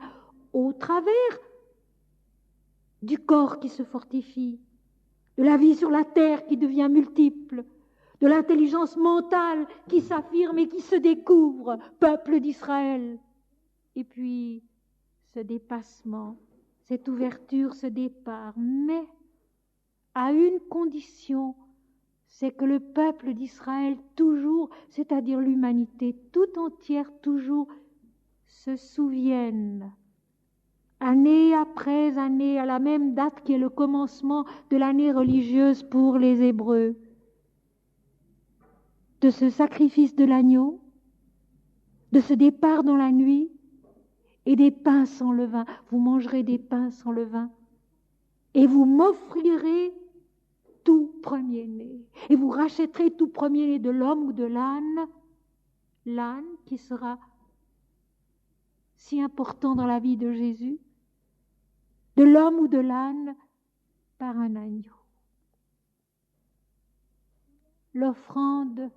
au travers du corps qui se fortifie, de la vie sur la terre qui devient multiple, de l'intelligence mentale qui s'affirme et qui se découvre, peuple d'Israël. Et puis, ce dépassement, cette ouverture, ce départ, mais à une condition, c'est que le peuple d'Israël toujours, c'est-à-dire l'humanité tout entière, toujours se souvienne, année après année, à la même date qui est le commencement de l'année religieuse pour les Hébreux, de ce sacrifice de l'agneau, de ce départ dans la nuit et des pains sans levain. Vous mangerez des pains sans levain et vous m'offrirez tout premier-né. Et vous rachèterez tout premier-né de l'homme ou de l'âne, l'âne qui sera si important dans la vie de Jésus, de l'homme ou de l'âne par un agneau. L'offrande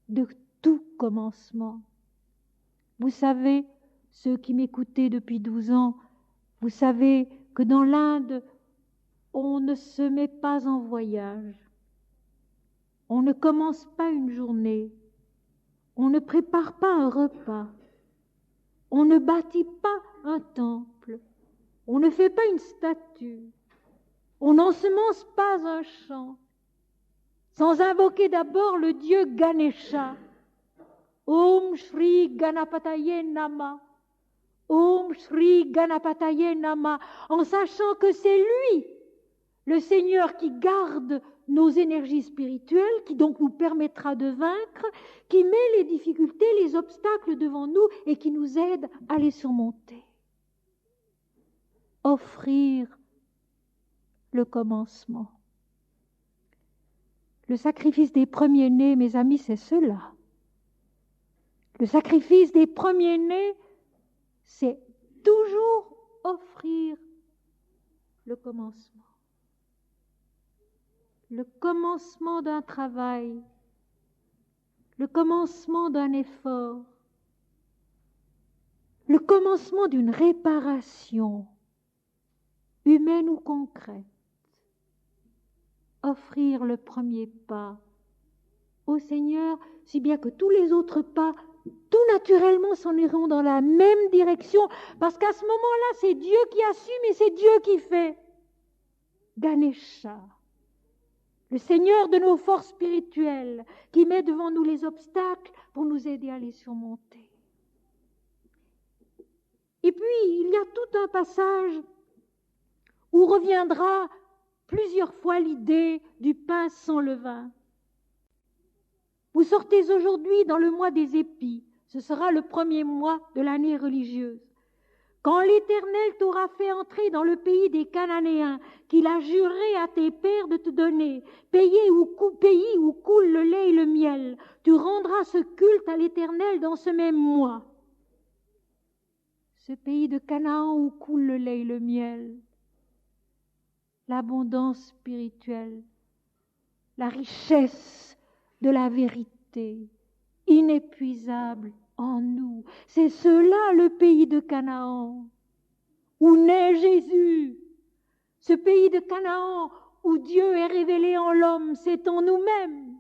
de tout commencement. Vous savez, ceux qui m'écoutaient depuis 12 ans, vous savez que dans l'Inde, on ne se met pas en voyage. On ne commence pas une journée. On ne prépare pas un repas. On ne bâtit pas un temple. On ne fait pas une statue. On n'ensemence pas un champ sans invoquer d'abord le dieu Ganesha. Om Shri Ganapataye Nama. Om Shri Ganapataye Nama. En sachant que c'est lui, le Seigneur, qui garde nos énergies spirituelles, qui donc nous permettra de vaincre, qui met les difficultés, les obstacles devant nous et qui nous aide à les surmonter. Offrir le commencement. Le sacrifice des premiers-nés, mes amis, c'est cela. Le sacrifice des premiers-nés, c'est toujours offrir le commencement. Le commencement d'un travail, le commencement d'un effort, le commencement d'une réparation, humaine ou concrète. Offrir le premier pas au Seigneur, si bien que tous les autres pas, tout naturellement, s'en iront dans la même direction, parce qu'à ce moment-là, c'est Dieu qui assume et c'est Dieu qui fait. Ganesha, le Seigneur de nos forces spirituelles, qui met devant nous les obstacles pour nous aider à les surmonter. Et puis, il y a tout un passage où reviendra plusieurs fois l'idée du pain sans levain. Vous sortez aujourd'hui dans le mois des épis, ce sera le premier mois de l'année religieuse. Quand l'Éternel t'aura fait entrer dans le pays des Cananéens, qu'il a juré à tes pères de te donner, pays où coule le lait et le miel, tu rendras ce culte à l'Éternel dans ce même mois. Ce pays de Canaan où coule le lait et le miel, l'abondance spirituelle, la richesse de la vérité, inépuisable en nous. C'est cela le pays de Canaan, où naît Jésus. Ce pays de Canaan où Dieu est révélé en l'homme, c'est en nous-mêmes.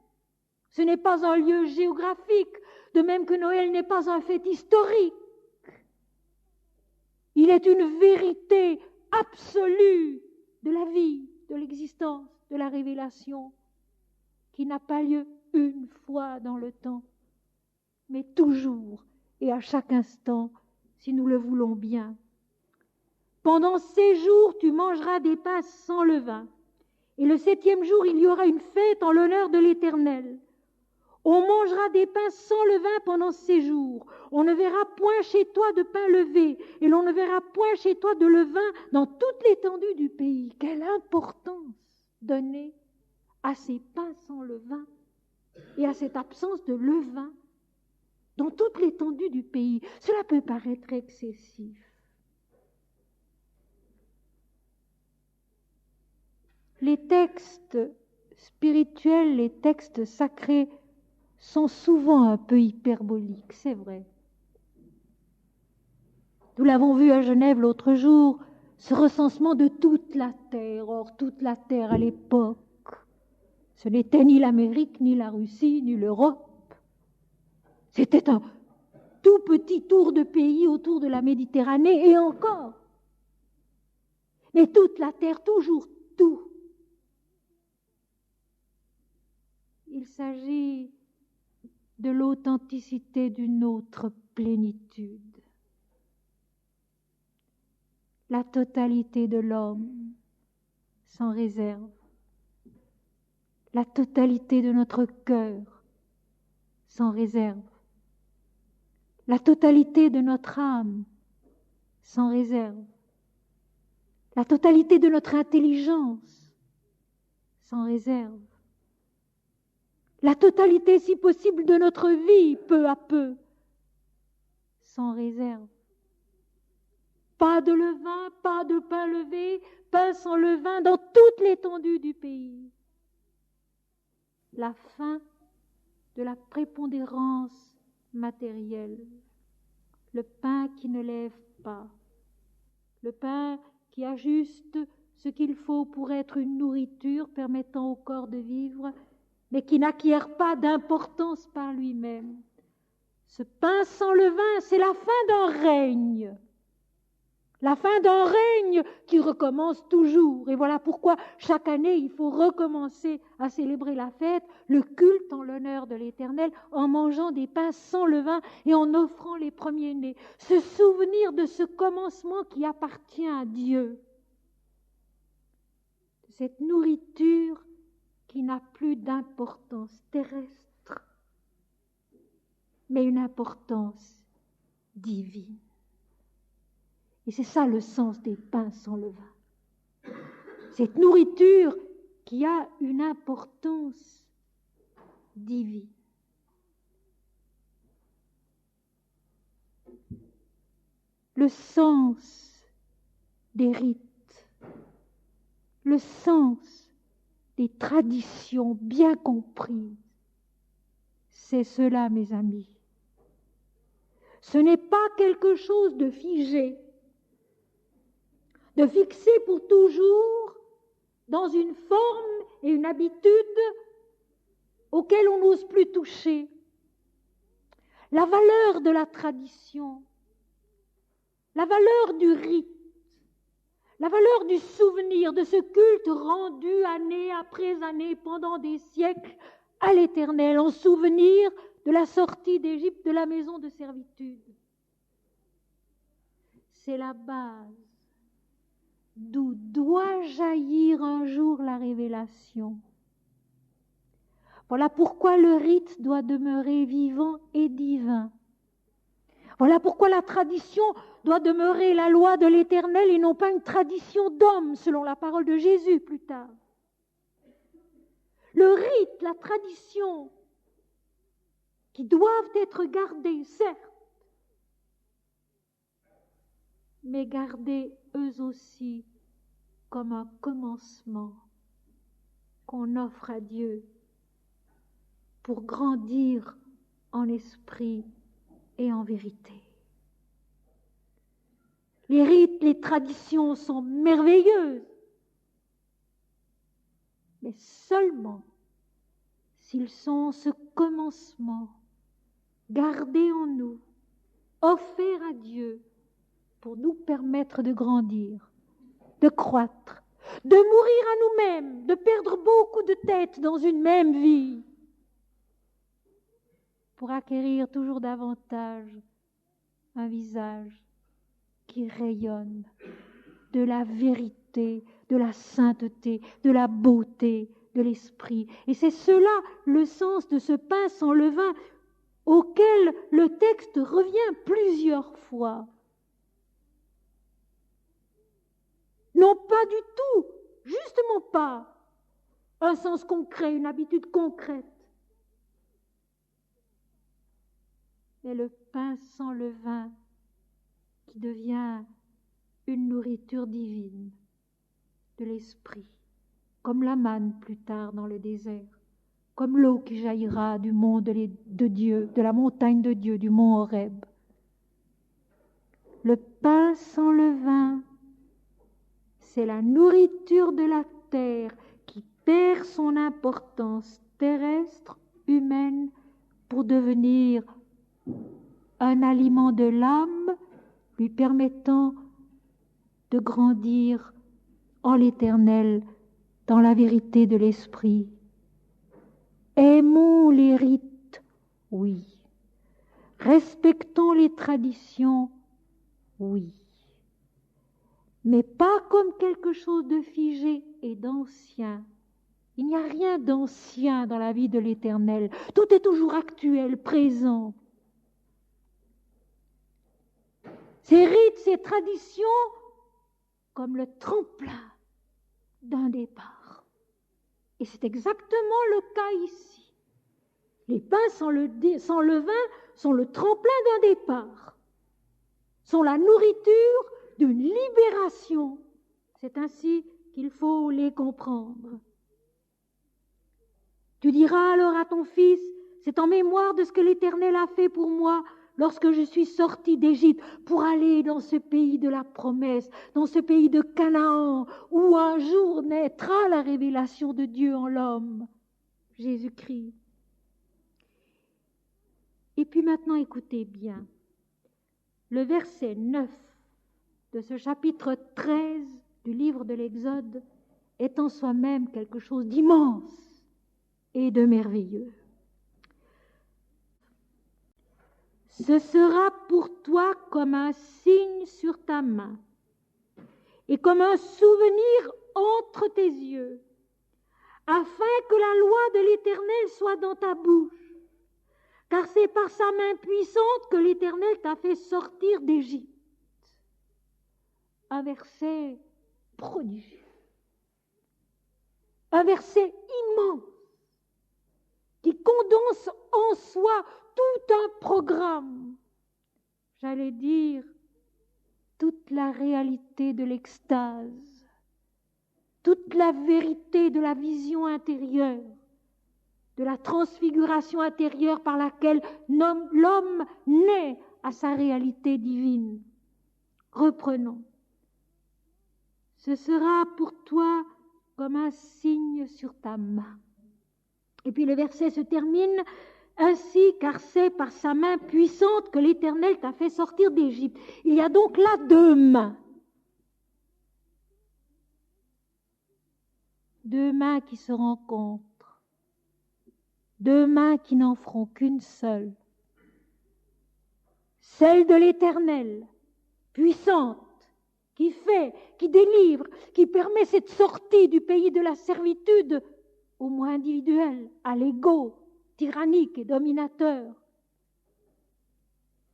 Ce n'est pas un lieu géographique, de même que Noël n'est pas un fait historique. Il est une vérité absolue de la vie, de l'existence, de la révélation, qui n'a pas lieu une fois dans le temps, mais toujours et à chaque instant, si nous le voulons bien. Pendant 6 jours, tu mangeras des pains sans levain, et le 7e jour, il y aura une fête en l'honneur de l'Éternel. On mangera des pains sans levain pendant 6 jours. On ne verra point chez toi de pain levé, et l'on ne verra point chez toi de levain dans toute l'étendue du pays. Quelle importance donnée à ces pains sans levain et à cette absence de levain dans toute l'étendue du pays. Cela peut paraître excessif. Les textes spirituels, les textes sacrés sont souvent un peu hyperboliques, c'est vrai. Nous l'avons vu à Genève l'autre jour, ce recensement de toute la terre. Or, toute la terre à l'époque, ce n'était ni l'Amérique, ni la Russie, ni l'Europe. C'était un tout petit tour de pays autour de la Méditerranée, et encore. Mais toute la terre, toujours tout. Il s'agit de l'authenticité d'une autre plénitude. La totalité de l'homme, sans réserve. La totalité de notre cœur, sans réserve. La totalité de notre âme, sans réserve. La totalité de notre intelligence, sans réserve. La totalité, si possible, de notre vie, peu à peu, sans réserve. Pas de levain, pas de pain levé, pain sans levain dans toute l'étendue du pays. La fin de la prépondérance matérielle. Le pain qui ne lève pas. Le pain qui a juste ce qu'il faut pour être une nourriture permettant au corps de vivre, mais qui n'acquiert pas d'importance par lui-même. Ce pain sans levain, c'est la fin d'un règne. La fin d'un règne qui recommence toujours. Et voilà pourquoi chaque année, il faut recommencer à célébrer la fête, le culte en l'honneur de l'Éternel, en mangeant des pains sans levain et en offrant les premiers-nés. Se souvenir de ce commencement qui appartient à Dieu. De cette nourriture qui n'a plus d'importance terrestre, mais une importance divine. Et c'est ça le sens des pains sans levain. Cette nourriture qui a une importance divine. Le sens des rites, le sens des traditions bien comprises, c'est cela, mes amis. Ce n'est pas quelque chose de figé, de fixer pour toujours dans une forme et une habitude auxquelles on n'ose plus toucher. La valeur de la tradition, la valeur du rite, la valeur du souvenir de ce culte rendu année après année pendant des siècles à l'Éternel, en souvenir de la sortie d'Égypte, de la maison de servitude. C'est la base d'où doit jaillir un jour la révélation. Voilà pourquoi le rite doit demeurer vivant et divin. Voilà pourquoi la tradition doit demeurer la loi de l'Éternel et non pas une tradition d'homme, selon la parole de Jésus plus tard. Le rite, la tradition, qui doivent être gardés, certes, mais gardés eux aussi comme un commencement qu'on offre à Dieu pour grandir en esprit et en vérité. Les rites, les traditions sont merveilleuses, mais seulement s'ils sont ce commencement gardé en nous, offert à Dieu pour nous permettre de grandir, de croître, de mourir à nous-mêmes, de perdre beaucoup de têtes dans une même vie, pour acquérir toujours davantage un visage qui rayonne de la vérité, de la sainteté, de la beauté de l'esprit. Et c'est cela le sens de ce pain sans levain auquel le texte revient plusieurs fois. Non pas du tout, justement pas, un sens concret, une habitude concrète. Mais le pain sans levain qui devient une nourriture divine de l'esprit, comme la manne plus tard dans le désert, comme l'eau qui jaillira du mont de Dieu, de la montagne de Dieu, du mont Horeb. Le pain sans levain, c'est la nourriture de la terre qui perd son importance terrestre, humaine, pour devenir un aliment de l'âme, lui permettant de grandir en l'Éternel, dans la vérité de l'Esprit. Aimons les rites, oui. Respectons les traditions, oui. Mais pas comme quelque chose de figé et d'ancien. Il n'y a rien d'ancien dans la vie de l'Éternel. Tout est toujours actuel, présent. Ces rites, ces traditions, comme le tremplin d'un départ. Et c'est exactement le cas ici. Les pains sans levain sont le tremplin d'un départ, sont la nourriture d'une libération. C'est ainsi qu'il faut les comprendre. Tu diras alors à ton fils, c'est en mémoire de ce que l'Éternel a fait pour moi lorsque je suis sorti d'Égypte pour aller dans ce pays de la promesse, dans ce pays de Canaan, où un jour naîtra la révélation de Dieu en l'homme, Jésus-Christ. Et puis maintenant, écoutez bien. Le verset 9 de ce chapitre 13 du livre de l'Exode est en soi-même quelque chose d'immense et de merveilleux. Ce sera pour toi comme un signe sur ta main et comme un souvenir entre tes yeux, afin que la loi de l'Éternel soit dans ta bouche. Car c'est par sa main puissante que l'Éternel t'a fait sortir d'Égypte. Un verset prodigieux. Un verset immense qui condense en soi tout un programme. J'allais dire toute la réalité de l'extase, toute la vérité de la vision intérieure, de la transfiguration intérieure par laquelle l'homme naît à sa réalité divine. Reprenons. Ce sera pour toi comme un signe sur ta main. Et puis le verset se termine ainsi, car c'est par sa main puissante que l'Éternel t'a fait sortir d'Égypte. Il y a donc là deux mains. Deux mains qui se rencontrent. Deux mains qui n'en feront qu'une seule. Celle de l'Éternel, puissante, qui fait, qui délivre, qui permet cette sortie du pays de la servitude au moins individuel, à l'ego, tyrannique et dominateur.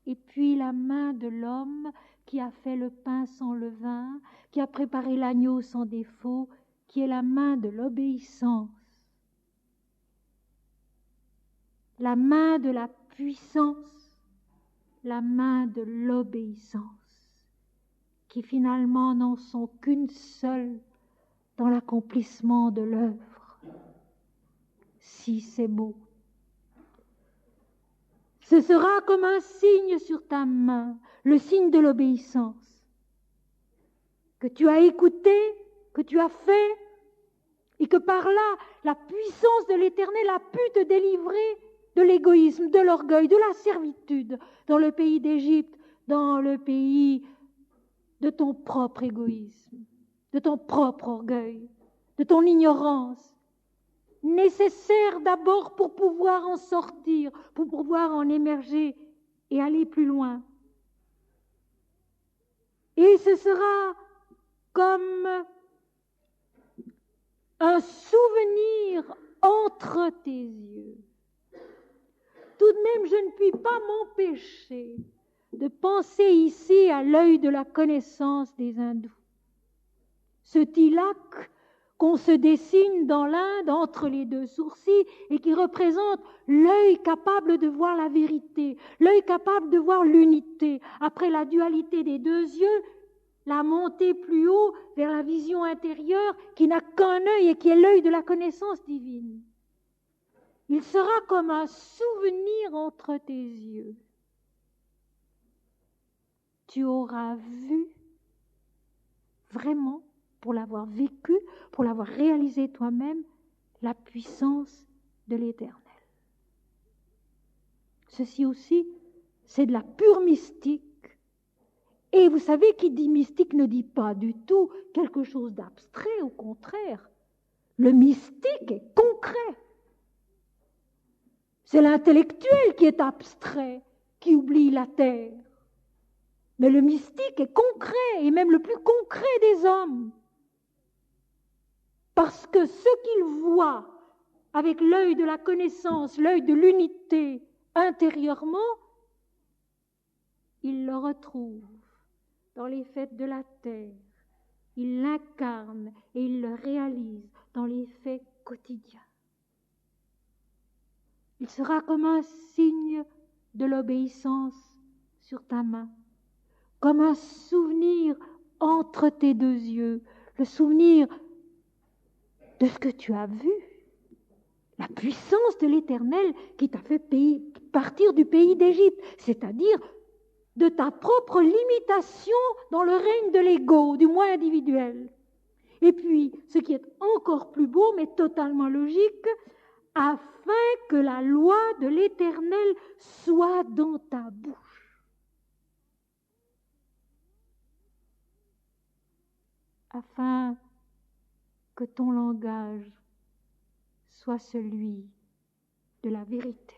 Et puis la main de l'homme qui a fait le pain sans levain, qui a préparé l'agneau sans défaut, qui est la main de l'obéissance. La main de la puissance, la main de l'obéissance, qui finalement n'en sont qu'une seule dans l'accomplissement de l'œuvre. Si c'est beau. Ce sera comme un signe sur ta main, le signe de l'obéissance, que tu as écouté, que tu as fait, et que par là, la puissance de l'Éternel a pu te délivrer de l'égoïsme, de l'orgueil, de la servitude, dans le pays d'Égypte, dans le pays de ton propre égoïsme, de ton propre orgueil, de ton ignorance, nécessaire d'abord pour pouvoir en sortir, pour pouvoir en émerger et aller plus loin. Et ce sera comme un souvenir entre tes yeux. Tout de même, je ne puis pas m'empêcher de penser ici à l'œil de la connaissance des hindous. Ce tilak qu'on se dessine dans l'Inde entre les deux sourcils et qui représente l'œil capable de voir la vérité, l'œil capable de voir l'unité. Après la dualité des deux yeux, la montée plus haut vers la vision intérieure qui n'a qu'un œil et qui est l'œil de la connaissance divine. Il sera comme un souvenir entre tes yeux. tu auras vu vraiment, pour l'avoir vécu, pour l'avoir réalisé toi-même, la puissance de l'Éternel. Ceci aussi, c'est de la pure mystique. Et vous savez, qui dit mystique ne dit pas du tout quelque chose d'abstrait, au contraire. Le mystique est concret. C'est l'intellectuel qui est abstrait, qui oublie la terre. Mais le mystique est concret, et même le plus concret des hommes. Parce que ce qu'il voit avec l'œil de la connaissance, l'œil de l'unité intérieurement, il le retrouve dans les faits de la terre. Il l'incarne et il le réalise dans les faits quotidiens. Il sera comme un signe de l'obéissance sur ta main, comme un souvenir entre tes deux yeux, le souvenir de ce que tu as vu, la puissance de l'Éternel qui t'a fait partir du pays d'Égypte, c'est-à-dire de ta propre limitation dans le règne de l'ego, du moi individuel. Et puis, ce qui est encore plus beau, mais totalement logique, afin que la loi de l'Éternel soit dans ta bouche. Afin que ton langage soit celui de la vérité.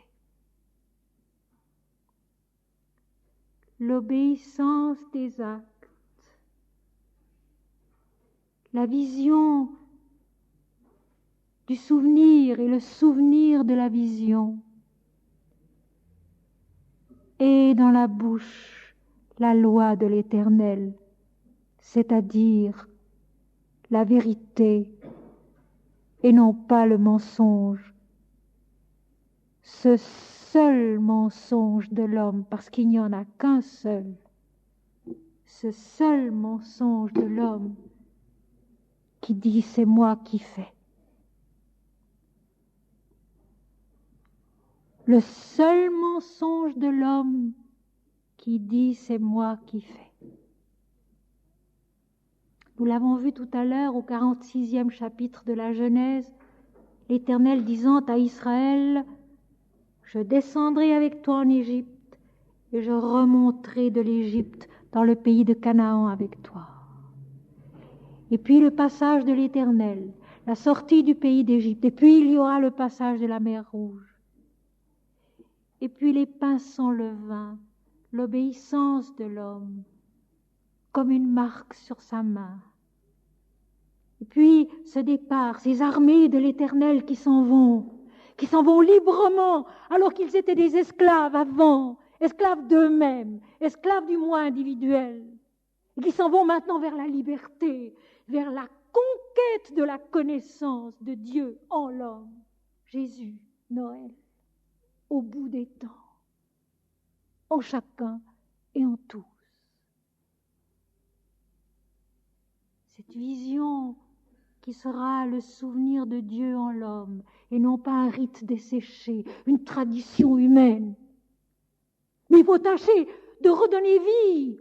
L'obéissance des actes, la vision du souvenir et le souvenir de la vision, et dans la bouche la loi de l'Éternel, c'est-à-dire la vérité et non pas le mensonge, ce seul mensonge de l'homme, parce qu'il n'y en a qu'un seul, ce seul mensonge de l'homme qui dit c'est moi qui fais. Le seul mensonge de l'homme qui dit c'est moi qui fais. Nous l'avons vu tout à l'heure au 46e chapitre de la Genèse, l'Éternel disant à Israël, je descendrai avec toi en Égypte et je remonterai de l'Égypte dans le pays de Canaan avec toi. Et puis le passage de l'Éternel, la sortie du pays d'Égypte, et puis il y aura le passage de la mer Rouge. Et puis les pains sans levain, l'obéissance de l'homme, comme une marque sur sa main. Et puis ce départ, ces armées de l'Éternel qui s'en vont librement, alors qu'ils étaient des esclaves avant, esclaves d'eux-mêmes, esclaves du moi individuel, et qui s'en vont maintenant vers la liberté, vers la conquête de la connaissance de Dieu en l'homme, Jésus, Noël, au bout des temps, en chacun et en tous. Cette vision qui sera le souvenir de Dieu en l'homme, et non pas un rite desséché, une tradition humaine. Mais il faut tâcher de redonner vie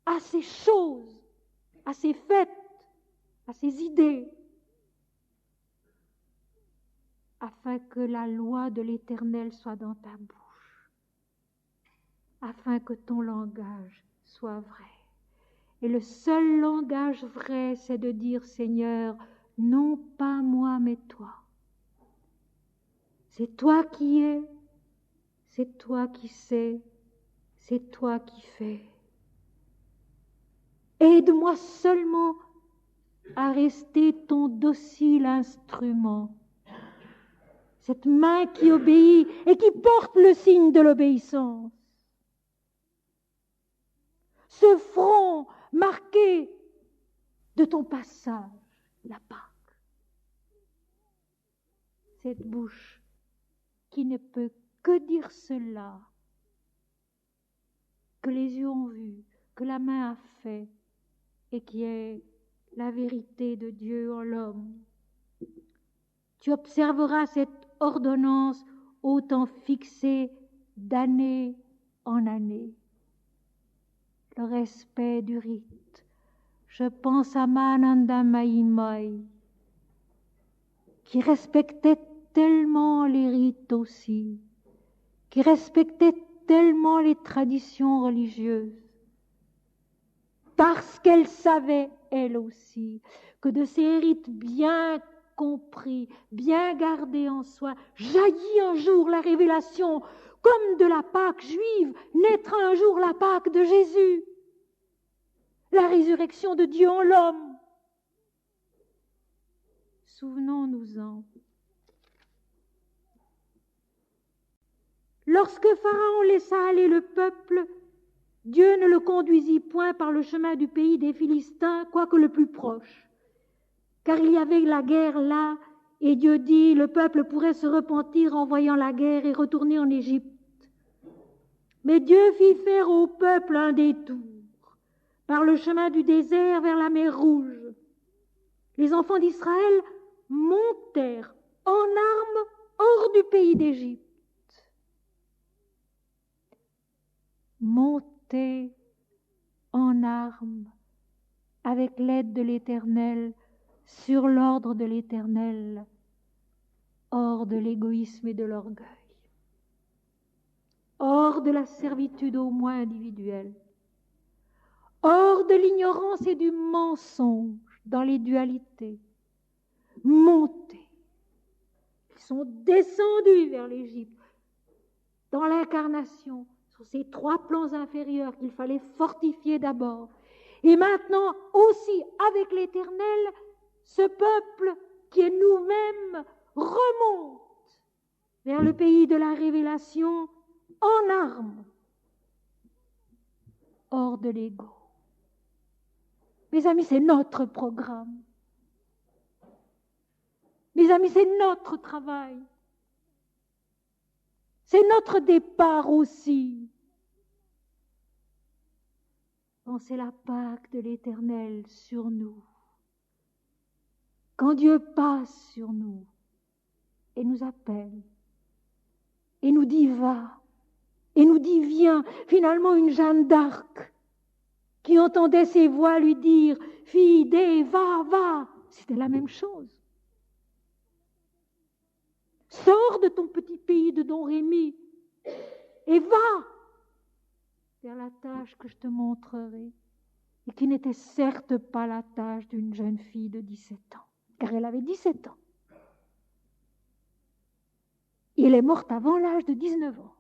à ces choses, à ces fêtes, à ces idées, afin que la loi de l'Éternel soit dans ta bouche, afin que ton langage soit vrai. Et le seul langage vrai, c'est de dire, Seigneur, non pas moi, mais toi. C'est toi qui es, c'est toi qui sais, c'est toi qui fais. Aide-moi seulement à rester ton docile instrument, cette main qui obéit et qui porte le signe de l'obéissance. Ce front marqué de ton passage, la Pâque. Cette bouche qui ne peut que dire cela, que les yeux ont vu, que la main a fait, et qui est la vérité de Dieu en l'homme. Tu observeras cette ordonnance au temps fixé d'année en année. le respect du rite. Je pense à Mananda Maimai, qui respectait tellement les rites aussi, qui respectait tellement les traditions religieuses, parce qu'elle savait, elle aussi, que de ces rites bien compris, bien gardés en soi, jaillit un jour la révélation, comme de la Pâque juive, naîtra un jour la Pâque de Jésus, la résurrection de Dieu en l'homme. Souvenons-nous-en. Lorsque Pharaon laissa aller le peuple, Dieu ne le conduisit point par le chemin du pays des Philistins, quoique le plus proche. Car il y avait la guerre là, et Dieu dit, le peuple pourrait se repentir en voyant la guerre et retourner en Égypte. Mais Dieu fit faire au peuple un détour, par le chemin du désert vers la mer Rouge. Les enfants d'Israël montèrent en armes hors du pays d'Égypte. Monter en armes avec l'aide de l'Éternel, sur l'ordre de l'Éternel, hors de l'égoïsme et de l'orgueil, hors de la servitude au moins individuelle, hors de l'ignorance et du mensonge dans les dualités. Monter. Ils sont descendus vers l'Égypte, dans l'incarnation, sur ces 3 plans inférieurs qu'il fallait fortifier d'abord. Et maintenant aussi avec l'Éternel, ce peuple qui est nous-mêmes remonte vers le pays de la révélation en armes, hors de l'ego. Mes amis, c'est notre programme. Mes amis, c'est notre travail. C'est notre départ aussi. Quand c'est la Pâque de l'Éternel sur nous, quand Dieu passe sur nous et nous appelle, et nous dit va, et nous dit viens, finalement une Jeanne d'Arc qui entendait ses voix lui dire fille d'Ève, va, c'était la même chose. Sors de ton petit pays de Don Rémy et va vers la tâche que je te montrerai et qui n'était certes pas la tâche d'une jeune fille de 17 ans, car elle avait 17 ans. Et elle est morte avant l'âge de 19 ans.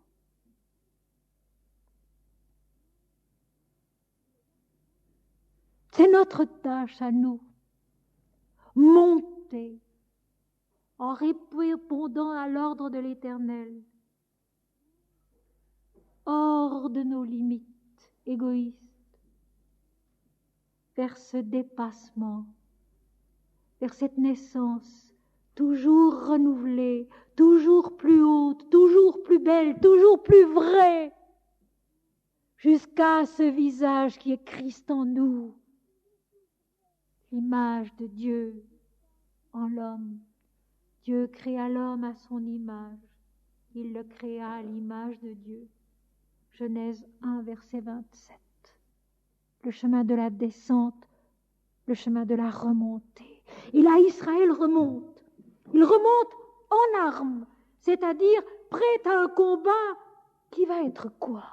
C'est notre tâche à nous, monter en répondant à l'ordre de l'Éternel, hors de nos limites égoïstes, vers ce dépassement, vers cette naissance toujours renouvelée, toujours plus haute, toujours plus belle, toujours plus vraie, jusqu'à ce visage qui est Christ en nous, l'image de Dieu en l'homme. Dieu créa l'homme à son image, il le créa à l'image de Dieu. Genèse 1, verset 27. Le chemin de la descente, le chemin de la remontée. Et là, Israël remonte. Il remonte en armes, c'est-à-dire prêt à un combat qui va être quoi?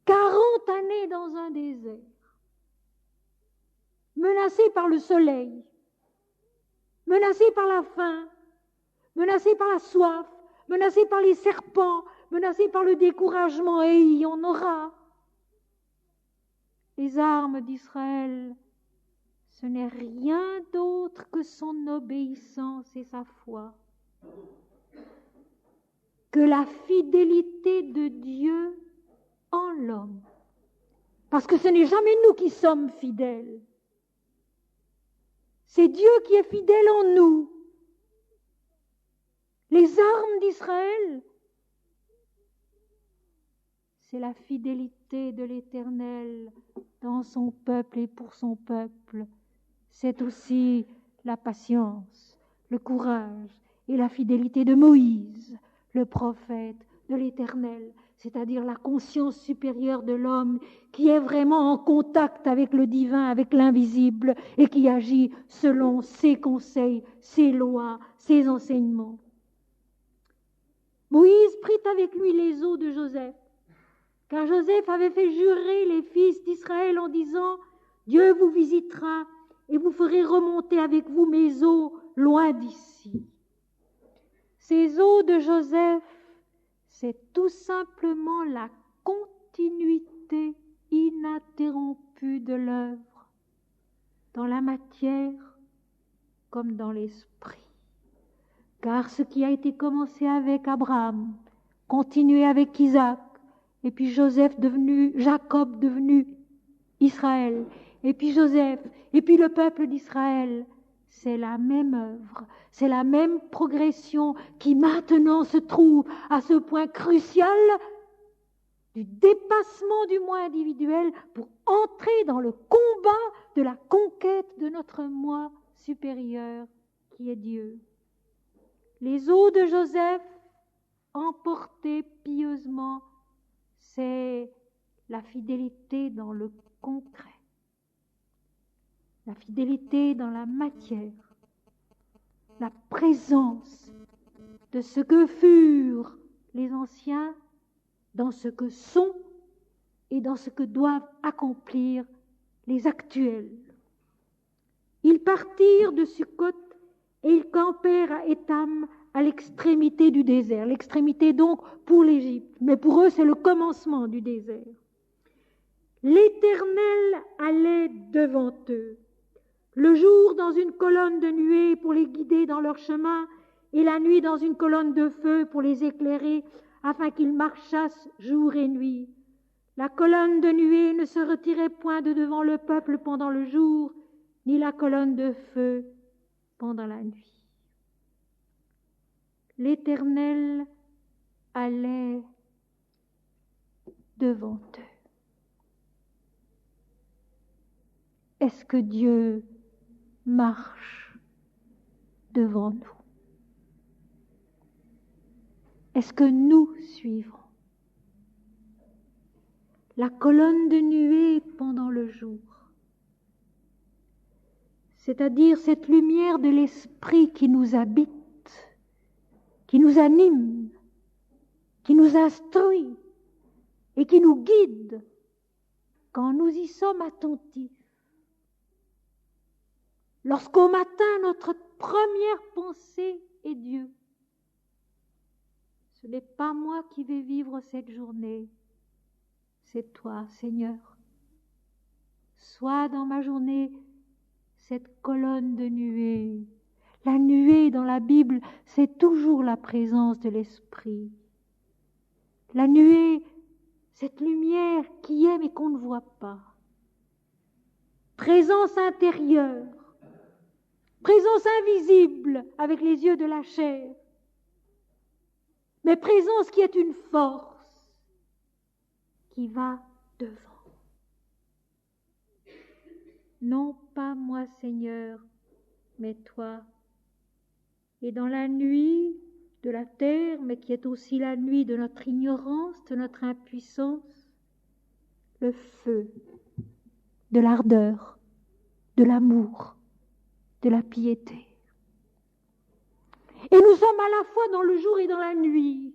40 années dans un désert, menacé par le soleil, menacé par la faim, menacé par la soif, menacé par les serpents, menacé par le découragement, et il y en aura. Les armes d'Israël, ce n'est rien d'autre que son obéissance et sa foi, que la fidélité de Dieu en l'homme. Parce que ce n'est jamais nous qui sommes fidèles. C'est Dieu qui est fidèle en nous. Les armes d'Israël, c'est la fidélité de l'Éternel dans son peuple et pour son peuple. C'est aussi la patience, le courage et la fidélité de Moïse, le prophète de l'Éternel. c'est-à-dire la conscience supérieure de l'homme qui est vraiment en contact avec le divin, avec l'invisible, et qui agit selon ses conseils, ses lois, ses enseignements. Moïse prit avec lui les os de Joseph, car Joseph avait fait jurer les fils d'Israël en disant « Dieu vous visitera et vous ferez remonter avec vous mes os loin d'ici. » Ces os de Joseph, c'est tout simplement la continuité ininterrompue de l'œuvre, dans la matière comme dans l'esprit. Car ce qui a été commencé avec Abraham, continué avec Isaac, et puis Jacob devenu Israël, et puis Joseph, et puis le peuple d'Israël, c'est la même œuvre, c'est la même progression qui maintenant se trouve à ce point crucial du dépassement du moi individuel pour entrer dans le combat de la conquête de notre moi supérieur qui est Dieu. Les os de Joseph emportés pieusement, c'est la fidélité dans le concret, la fidélité dans la matière, la présence de ce que furent les anciens dans ce que sont et dans ce que doivent accomplir les actuels. Ils partirent de Sukkot et ils campèrent à Étam, à l'extrémité du désert. L'extrémité donc pour l'Égypte, mais pour eux c'est le commencement du désert. L'Éternel allait devant eux, le jour dans une colonne de nuée pour les guider dans leur chemin, et la nuit dans une colonne de feu pour les éclairer, afin qu'ils marchassent jour et nuit. La colonne de nuée ne se retirait point de devant le peuple pendant le jour, ni la colonne de feu pendant la nuit. L'Éternel allait devant eux. Est-ce que Dieu marche devant nous? Est-ce que nous suivrons? La colonne de nuée pendant le jour, c'est-à-dire cette lumière de l'esprit qui nous habite, qui nous anime, qui nous instruit et qui nous guide quand nous y sommes attentifs. Lorsqu'au matin, notre première pensée est Dieu. Ce n'est pas moi qui vais vivre cette journée, c'est toi, Seigneur. Sois dans ma journée cette colonne de nuée. La nuée dans la Bible, c'est toujours la présence de l'Esprit. La nuée, cette lumière qui est mais qu'on ne voit pas. Présence intérieure, présence invisible avec les yeux de la chair, mais présence qui est une force qui va devant. Non pas moi, Seigneur, mais toi. Et dans la nuit de la terre, mais qui est aussi la nuit de notre ignorance, de notre impuissance, le feu de l'ardeur, de l'amour, de la piété. Et nous sommes à la fois dans le jour et dans la nuit.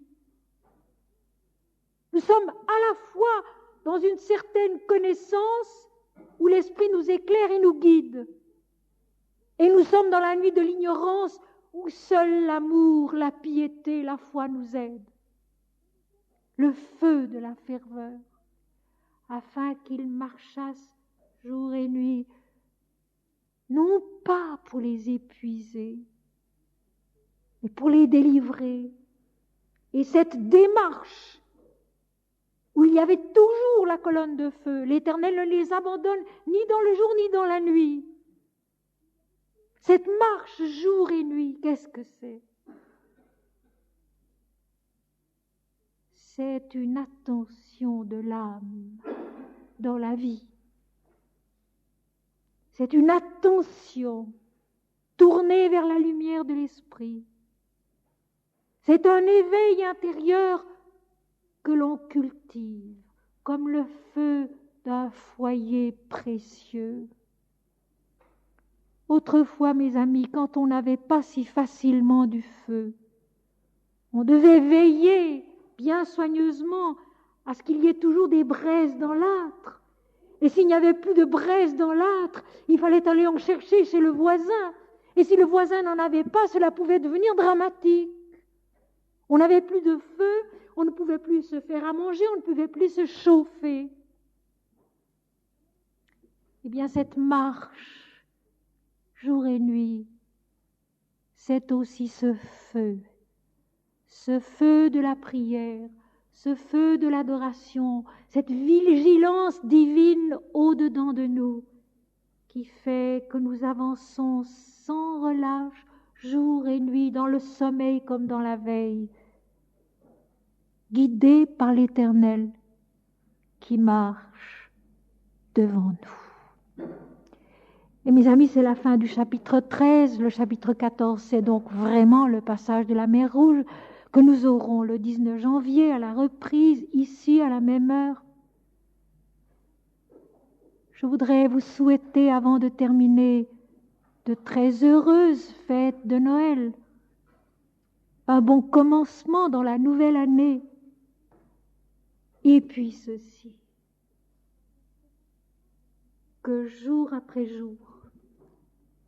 Nous sommes à la fois dans une certaine connaissance où l'Esprit nous éclaire et nous guide. Et nous sommes dans la nuit de l'ignorance où seul l'amour, la piété, la foi nous aident. Le feu de la ferveur, afin qu'ils marchassent jour et nuit, non pas pour les épuiser, mais pour les délivrer. Et cette démarche, où il y avait toujours la colonne de feu, l'Éternel ne les abandonne ni dans le jour ni dans la nuit. Cette marche jour et nuit, qu'est-ce que c'est? C'est une attention de l'âme dans la vie. C'est une attention tournée vers la lumière de l'esprit. C'est un éveil intérieur que l'on cultive comme le feu d'un foyer précieux. Autrefois, mes amis, quand on n'avait pas si facilement du feu, on devait veiller bien soigneusement à ce qu'il y ait toujours des braises dans l'âtre. Et s'il n'y avait plus de braises dans l'âtre, il fallait aller en chercher chez le voisin. Et si le voisin n'en avait pas, cela pouvait devenir dramatique. On n'avait plus de feu, on ne pouvait plus se faire à manger, on ne pouvait plus se chauffer. Eh bien, cette marche, jour et nuit, c'est aussi ce feu de la prière, ce feu de l'adoration, cette vigilance divine au-dedans de nous, qui fait que nous avançons sans relâche, jour et nuit, dans le sommeil comme dans la veille, guidés par l'Éternel qui marche devant nous. Et mes amis, c'est la fin du chapitre 13. Le chapitre 14, c'est donc vraiment le passage de la mer Rouge que nous aurons le 19 janvier à la reprise, ici à la même heure. Je voudrais vous souhaiter, avant de terminer, de très heureuses fêtes de Noël, un bon commencement dans la nouvelle année, et puis ceci, que jour après jour,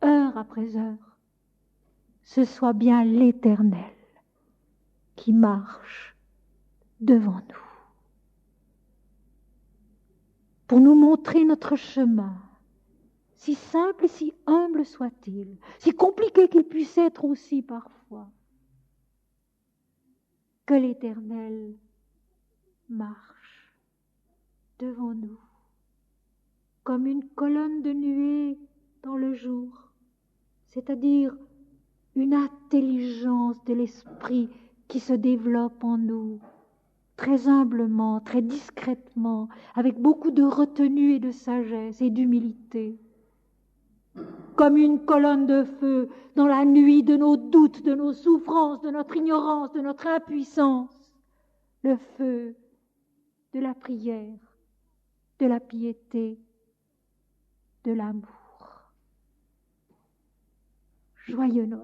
heure après heure, ce soit bien l'Éternel qui marche devant nous, pour nous montrer notre chemin, si simple et si humble soit-il, si compliqué qu'il puisse être aussi parfois, que l'Éternel marche devant nous, comme une colonne de nuée dans le jour, c'est-à-dire une intelligence de l'esprit qui se développe en nous, très humblement, très discrètement, avec beaucoup de retenue et de sagesse et d'humilité, comme une colonne de feu dans la nuit de nos doutes, de nos souffrances, de notre ignorance, de notre impuissance, le feu de la prière, de la piété, de l'amour. Joyeux Noël.